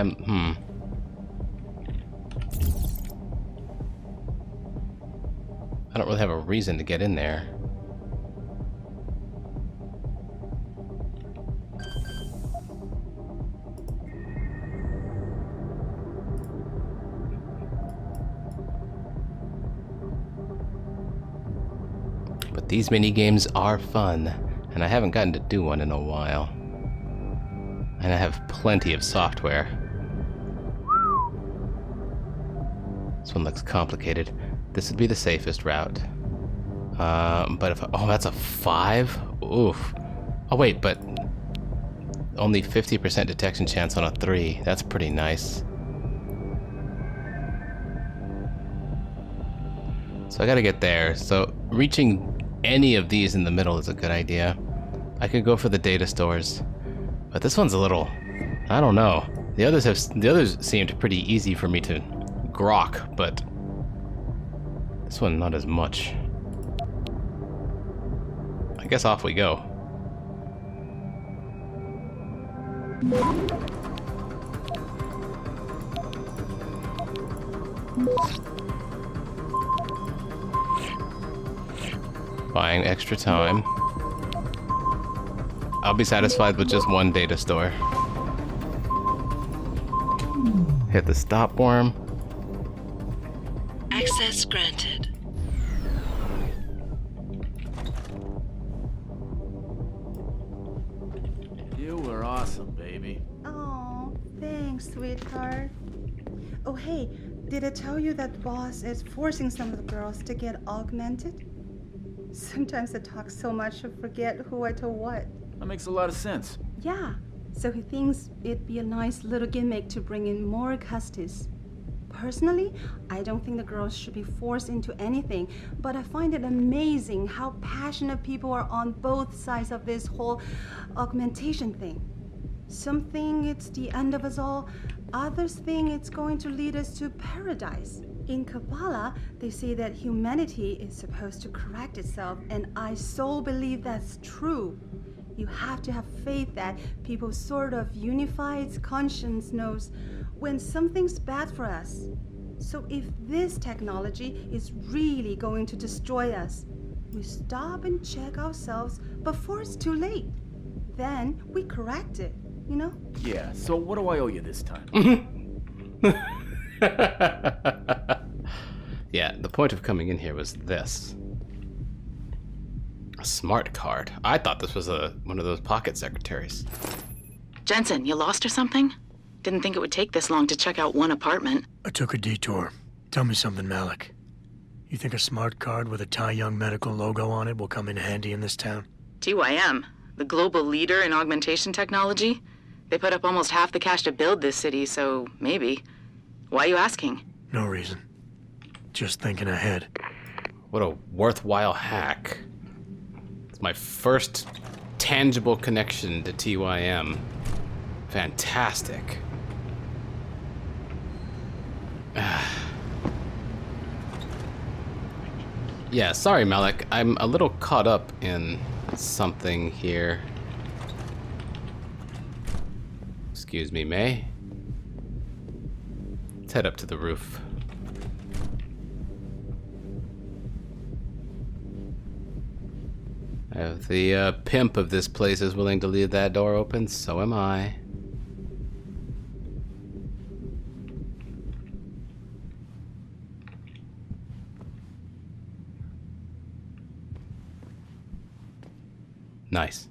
I don't really have a reason to get in there. But these mini games are fun, and I haven't gotten to do one in a while. And I have plenty of software. This one looks complicated. This would be the safest route. But if oh, that's a 5? Oof. Oh wait, but only 50% detection chance on a 3. That's pretty nice. So So I gotta get there. So reaching any of these in the middle is a good idea. I could go for the data stores, but this one's a little, I don't know. The others seemed pretty easy for me to grok, but this one not as much. I guess off we go. Buying extra time. I'll be satisfied with just one data store. Hit the stop worm. Access granted. You were awesome, baby. Oh, thanks, sweetheart. Oh, hey, did I tell you that boss is forcing some of the girls to get augmented? Sometimes I talk so much I forget who I told what. That makes a lot of sense. Yeah, so he thinks it'd be a nice little gimmick to bring in more customers. Personally, I don't think the girls should be forced into anything, but I find it amazing how passionate people are on both sides of this whole augmentation thing. Some think it's the end of us all, others think it's going to lead us to paradise. In Kabbalah, they say that humanity is supposed to correct itself, and I so believe that's true. You have to have faith that people's sort of unified conscience knows when something's bad for us. So if this technology is really going to destroy us, we stop and check ourselves before it's too late. Then we correct it, you know? Yeah, so what do I owe you this time? Yeah, the point of coming in here was this. A smart card. I thought this was one of those pocket secretaries. Jensen, you lost or something? Didn't think it would take this long to check out one apartment. I took a detour. Tell me something, Malik. You think a smart card with a Tai Young Medical logo on it will come in handy in this town? TYM, the global leader in augmentation technology. They put up almost half the cash to build this city, so maybe. Why are you asking? No reason. Just thinking ahead. What a worthwhile hack. It's my first tangible connection to TYM. Fantastic. Yeah, sorry, Malik. I'm a little caught up in something here. Excuse me, May. Let's head up to the roof. If the pimp of this place is willing to leave that door open, so am I. Nice.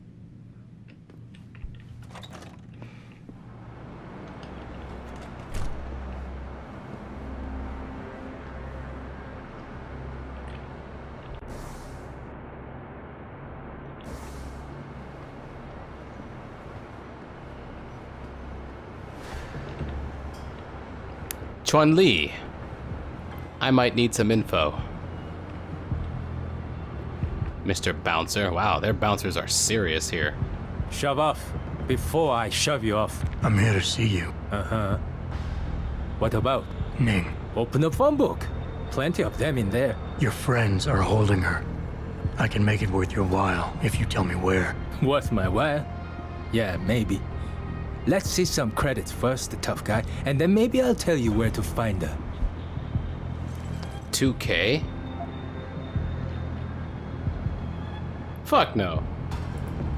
Chuan Li. I might need some info. Mr. Bouncer. Wow, their bouncers are serious here. Shove off before I shove you off. I'm here to see you. Uh-huh. What about? Ning. Open the phone book. Plenty of them in there. Your friends are holding her. I can make it worth your while if you tell me where. Worth my while? Yeah, maybe. Let's see some credits first, the tough guy, and then maybe I'll tell you where to find her. 2K? Fuck no.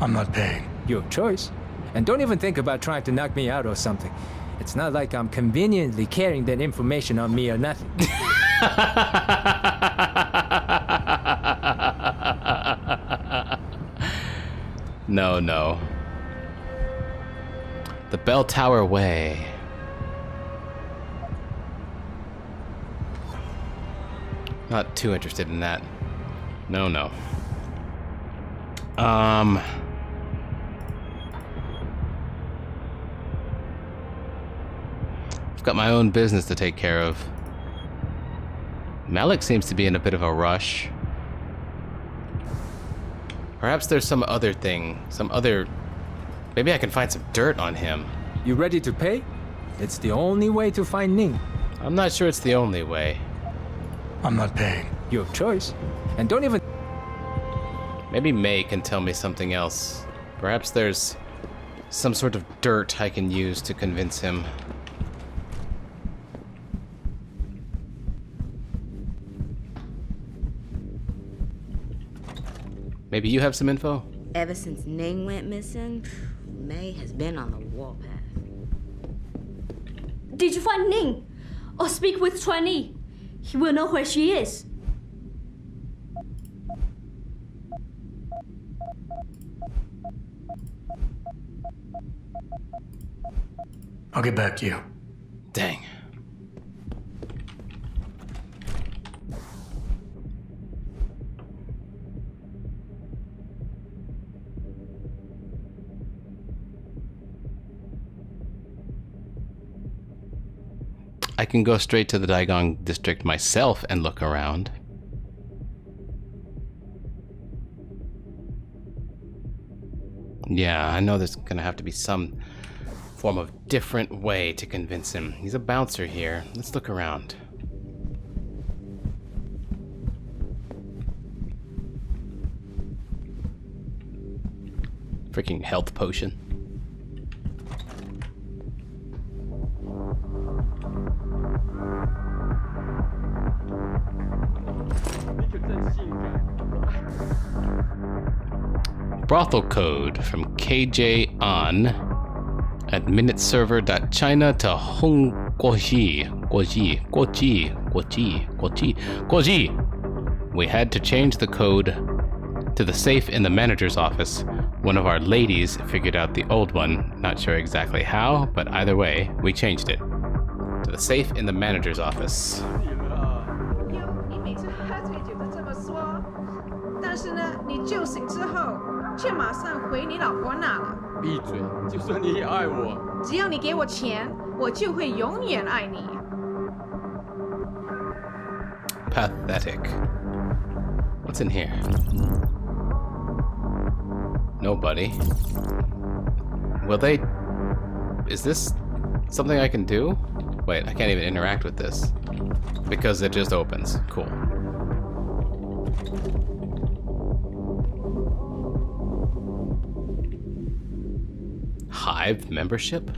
I'm not paying. Your choice. And don't even think about trying to knock me out or something. It's not like I'm conveniently carrying that information on me or nothing. No, no. The Bell Tower Way. Not too interested in that. No, no. I've got my own business to take care of. Malik seems to be in a bit of a rush. Perhaps there's some other thing, maybe I can find some dirt on him. You ready to pay? It's the only way to find Ning. I'm not sure it's the only way. I'm not paying. Your choice. And don't even... Maybe May can tell me something else. Perhaps there's some sort of dirt I can use to convince him. Maybe you have some info? Ever since Ning went missing, May has been on the warpath. Did you find Ning? Or speak with Chuan-Yi? He will know where she is. I'll get back to you. Dang. I can go straight to the Daigong district myself and look around. Yeah, I know there's gonna have to be some form of different way to convince him. He's a bouncer here. Let's look around. Freaking health potion. Brothel code from KJ on at minuteserver.china to Hong Guoji. We had to change the code to the safe in the manager's office. One of our ladies figured out the old one. Not sure exactly how, but either way, we changed it to the safe in the manager's office. 却马上回你老婆那了。闭嘴！就算你也爱我，只要你给我钱，我就会永远爱你。Pathetic. What's in here? Nobody. Will they... Is this something I can do? Wait, I can't even interact with this. Because it just opens. Cool. Hive membership?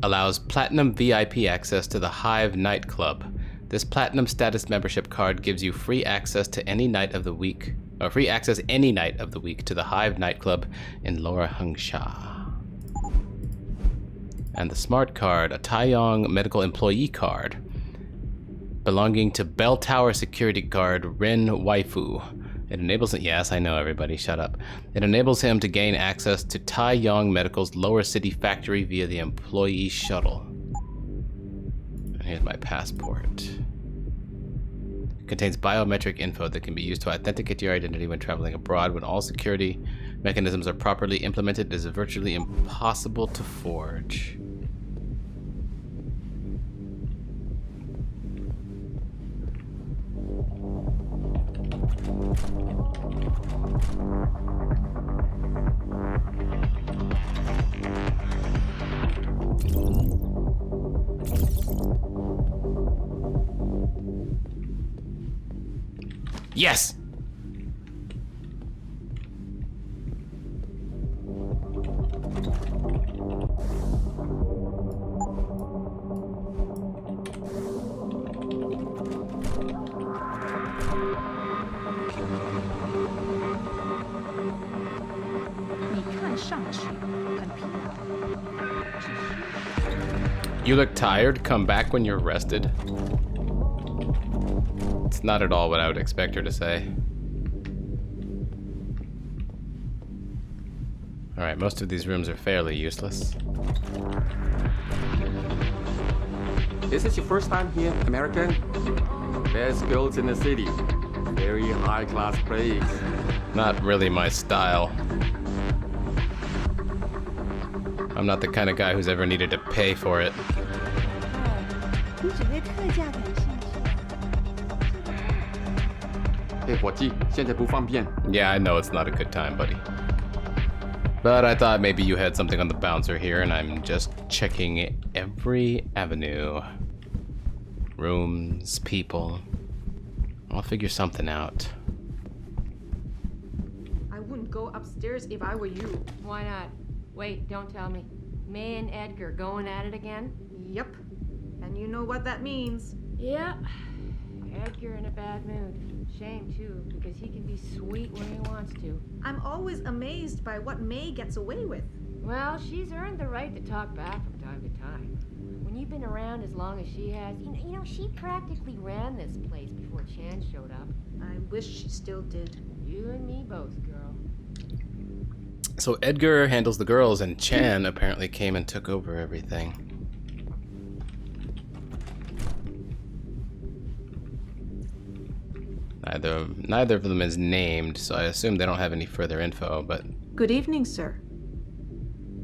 Allows platinum VIP access to the Hive nightclub. This platinum status membership card gives you free access to any night of the week, or free access any night of the week to the Hive nightclub in Lower Hengsha. And the smart card, a Taiyong medical employee card, belonging to Bell Tower security guard Ren Waifu. It enables him, yes, I know everybody, shut up. It enables him to gain access to Taiyong Medical's Lower City factory via the employee shuttle. And here's my passport. It contains biometric info that can be used to authenticate your identity when traveling abroad. When all security mechanisms are properly implemented, it is virtually impossible to forge. Yes! You look tired? Come back when you're rested. It's not at all what I would expect her to say. Alright, most of these rooms are fairly useless. This is your first time here, American? Best girls in the city. Very high-class place. Not really my style. I'm not the kind of guy who's ever needed to pay for it. 你只对特价感兴趣。嘿，伙计，现在不方便。 Yeah, I know it's not a good time, buddy. But I thought maybe you had something on the bouncer here, and I'm just checking every avenue. Rooms, people. I'll figure something out. I wouldn't go upstairs if I were you. Why not? Wait, don't tell me. May and Edgar going at it again? Yep. And you know what that means. Yeah. Edgar in a bad mood. Shame, too, because he can be sweet when he wants to. I'm always amazed by what May gets away with. Well, she's earned the right to talk back from time to time. When you've been around as long as she has, you know, she practically ran this place before Chan showed up. I wish she still did. You and me both, girl. So Edgar handles the girls, and Chan apparently came and took over everything. Neither of them is named, so I assume they don't have any further info, but... Good evening, sir.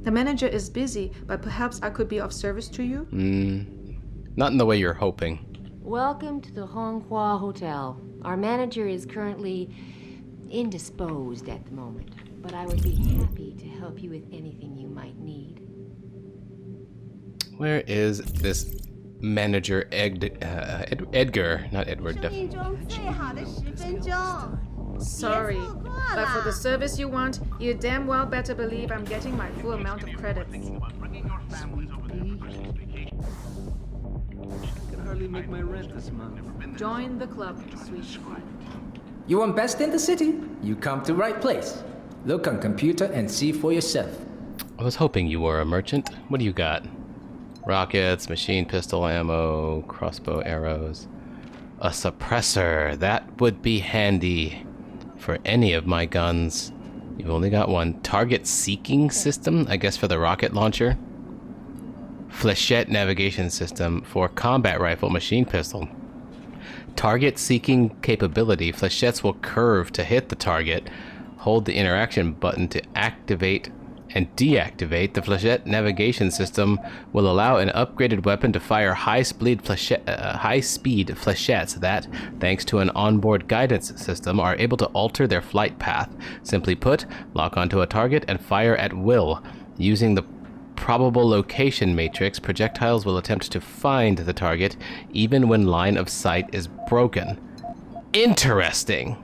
The manager is busy, but perhaps I could be of service to you? Not in the way you're hoping. Welcome to the Honghua Hotel. Our manager is currently indisposed at the moment, but I would be happy to help you with anything you might need. Where is this manager Edgar? Not Edward. Sorry, but for the service you want, you damn well better believe I'm getting my full amount of credits. I can hardly make my rent this month. Join the club, sweet. You want best in the city? You come to right place. Look on computer and see for yourself. I was hoping you were a merchant. What do you got? Rockets, machine pistol ammo, crossbow arrows. A suppressor. That would be handy for any of my guns. You've only got one. Target seeking system, I guess for the rocket launcher. Flechette navigation system for combat rifle, machine pistol. Target seeking capability. Flechettes will curve to hit the target. Hold the interaction button to activate and deactivate. The flechette navigation system will allow an upgraded weapon to fire high-speed flechettes that, thanks to an onboard guidance system, are able to alter their flight path. Simply put, lock onto a target and fire at will. Using the probable location matrix, projectiles will attempt to find the target even when line of sight is broken. Interesting.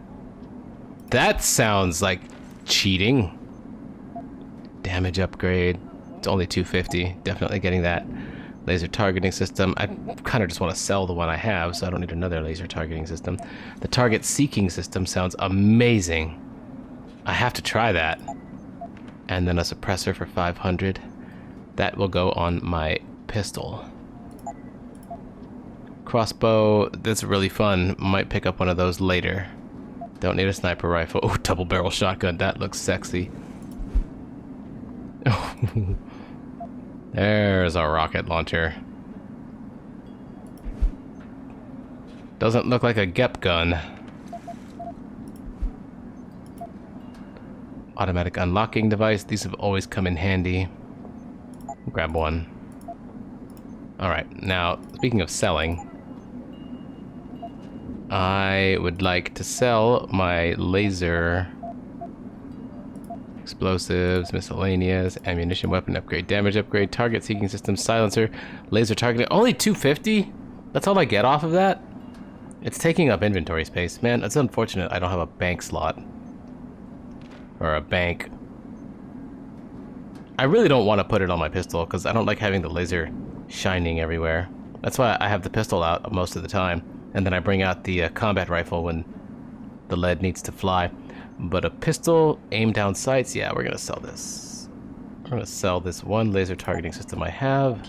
That sounds like cheating. Damage upgrade. It's only 250. Definitely getting that. Laser targeting system. I kind of just want to sell the one I have, so I don't need another laser targeting system. The target seeking system sounds amazing. I have to try that. And then a suppressor for 500. That will go on my pistol. Crossbow. That's really fun. Might pick up one of those later. Don't need a sniper rifle. Oh, double barrel shotgun. That looks sexy. There's a rocket launcher. Doesn't look like a GEP gun. Automatic unlocking device. These have always come in handy. Grab one. Alright, now, speaking of selling, I would like to sell my laser... explosives, miscellaneous, ammunition, weapon upgrade, damage upgrade, target seeking system, silencer, laser targeting. Only 250? That's all I get off of that? It's taking up inventory space. Man, it's unfortunate I don't have a bank slot. Or a bank. I really don't want to put it on my pistol because I don't like having the laser shining everywhere. That's why I have the pistol out most of the time. And then I bring out the combat rifle when the lead needs to fly. But a pistol, aim down sights, yeah, we're gonna sell this. We're gonna sell this one laser targeting system I have.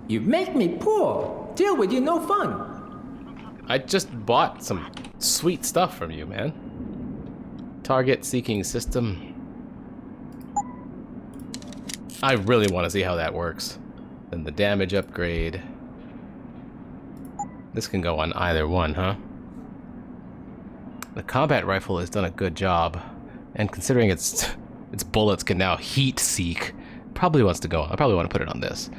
You make me poor. Deal with you no fun. I just bought some sweet stuff from you, man. Target seeking system. I really want to see how that works. Then the damage upgrade. This can go on either one, huh? The combat rifle has done a good job, and considering it's its bullets can now heat seek. Probably wants to go. I probably want to put it on this.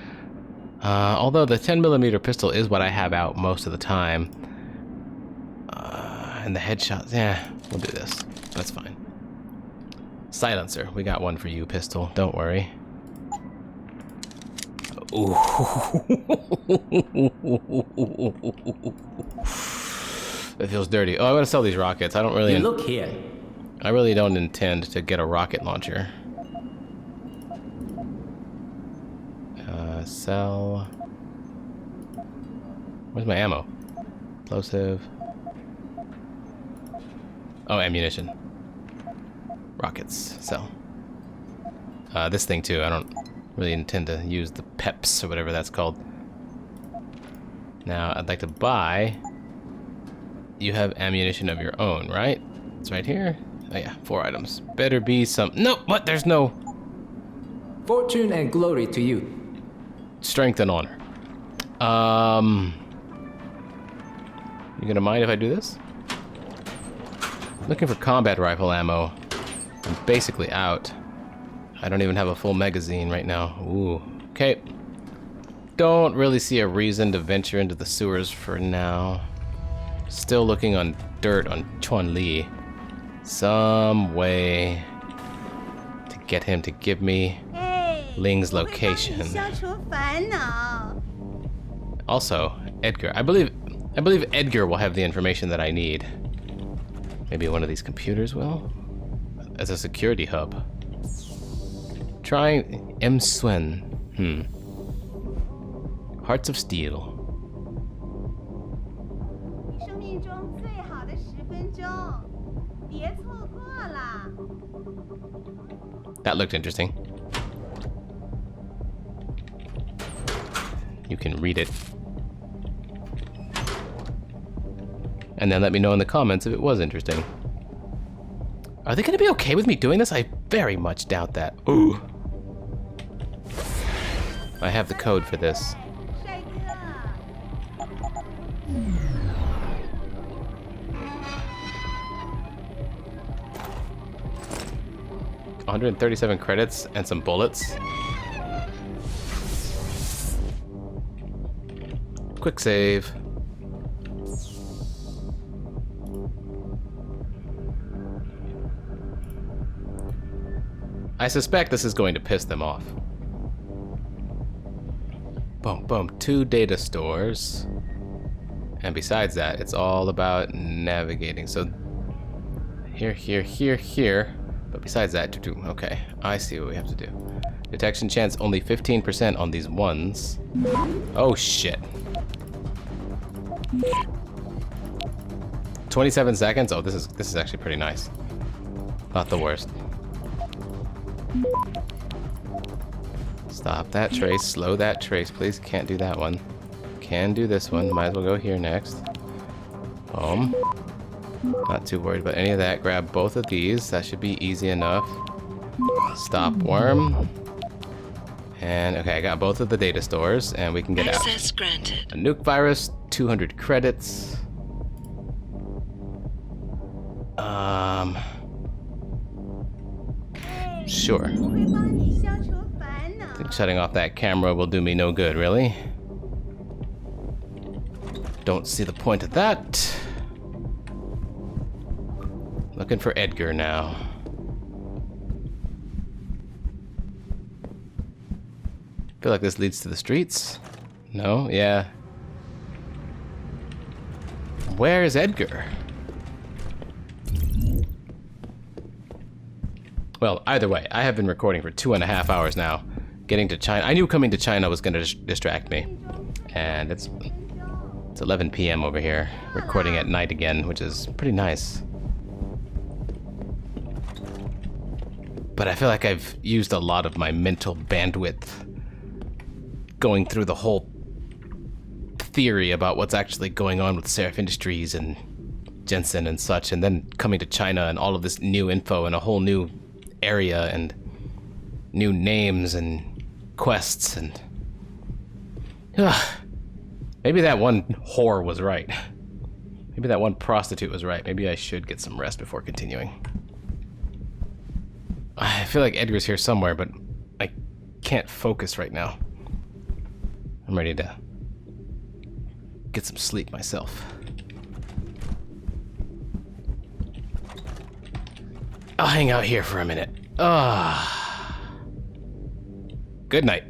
Although the 10mm pistol is what I have out most of the time. And the headshots, yeah, we'll do this. That's fine. Silencer, we got one for you, pistol. Don't worry. Ooh. That feels dirty. Oh, I want to sell these rockets. I don't really. Look here. I really don't intend to get a rocket launcher. Sell. Where's my ammo? Explosive. Oh, ammunition. Rockets. Sell. This thing too. I don't really intend to use the PEPs or whatever that's called. Now, I'd like to buy. You have ammunition of your own, right? It's right here. Oh yeah, 4 items. Better be some. No, what? There's no. Fortune and glory to you. Strength and honor. You gonna mind if I do this? Looking for combat rifle ammo. I'm basically out. I don't even have a full magazine right now. Ooh. Okay. Don't really see a reason to venture into the sewers for now. Still looking on dirt on Chuan Li. Some way to get him to give me Ling's location. Also, Edgar. I believe Edgar will have the information that I need. Maybe one of these computers will? As a security hub. Trying M. Swen. Hearts of Steel. That looked interesting. You can read it. And then let me know in the comments if it was interesting. Are they gonna be okay with me doing this? I very much doubt that. Ooh. I have the code for this. $137 credits and some bullets. Quick save. I suspect this is going to piss them off. Boom, boom. 2 data stores. And besides that, it's all about navigating. So here, here, here, here. But besides that, okay, I see what we have to do. Detection chance only 15% on these ones. Oh shit. 27 seconds? Oh, this is actually pretty nice. Not the worst. Stop that trace, slow that trace, please. Can't do that one. Can do this one. Might as well go here next. Boom. Not too worried about any of that. Grab both of these. That should be easy enough. Stop worm. And okay, I got both of the data stores, and we can get out. Access granted. A nuke virus, 200 credits. Sure. I think shutting off that camera will do me no good, really. Don't see the point of that. Looking for Edgar now. Feel like this leads to the streets? No? Yeah. Where is Edgar? Well, either way, I have been recording for 2.5 hours now. Getting to China. I knew coming to China was going to distract me. And it's 11 p.m. over here. Recording at night again, which is pretty nice. But I feel like I've used a lot of my mental bandwidth going through the whole theory about what's actually going on with Sarif Industries and Jensen and such, and then coming to China and all of this new info and a whole new area and new names and quests and... Maybe that one whore was right. Maybe that one prostitute was right. Maybe I should get some rest before continuing. I feel like Edgar's here somewhere, but I can't focus right now. I'm ready to get some sleep myself. I'll hang out here for a minute. Good night.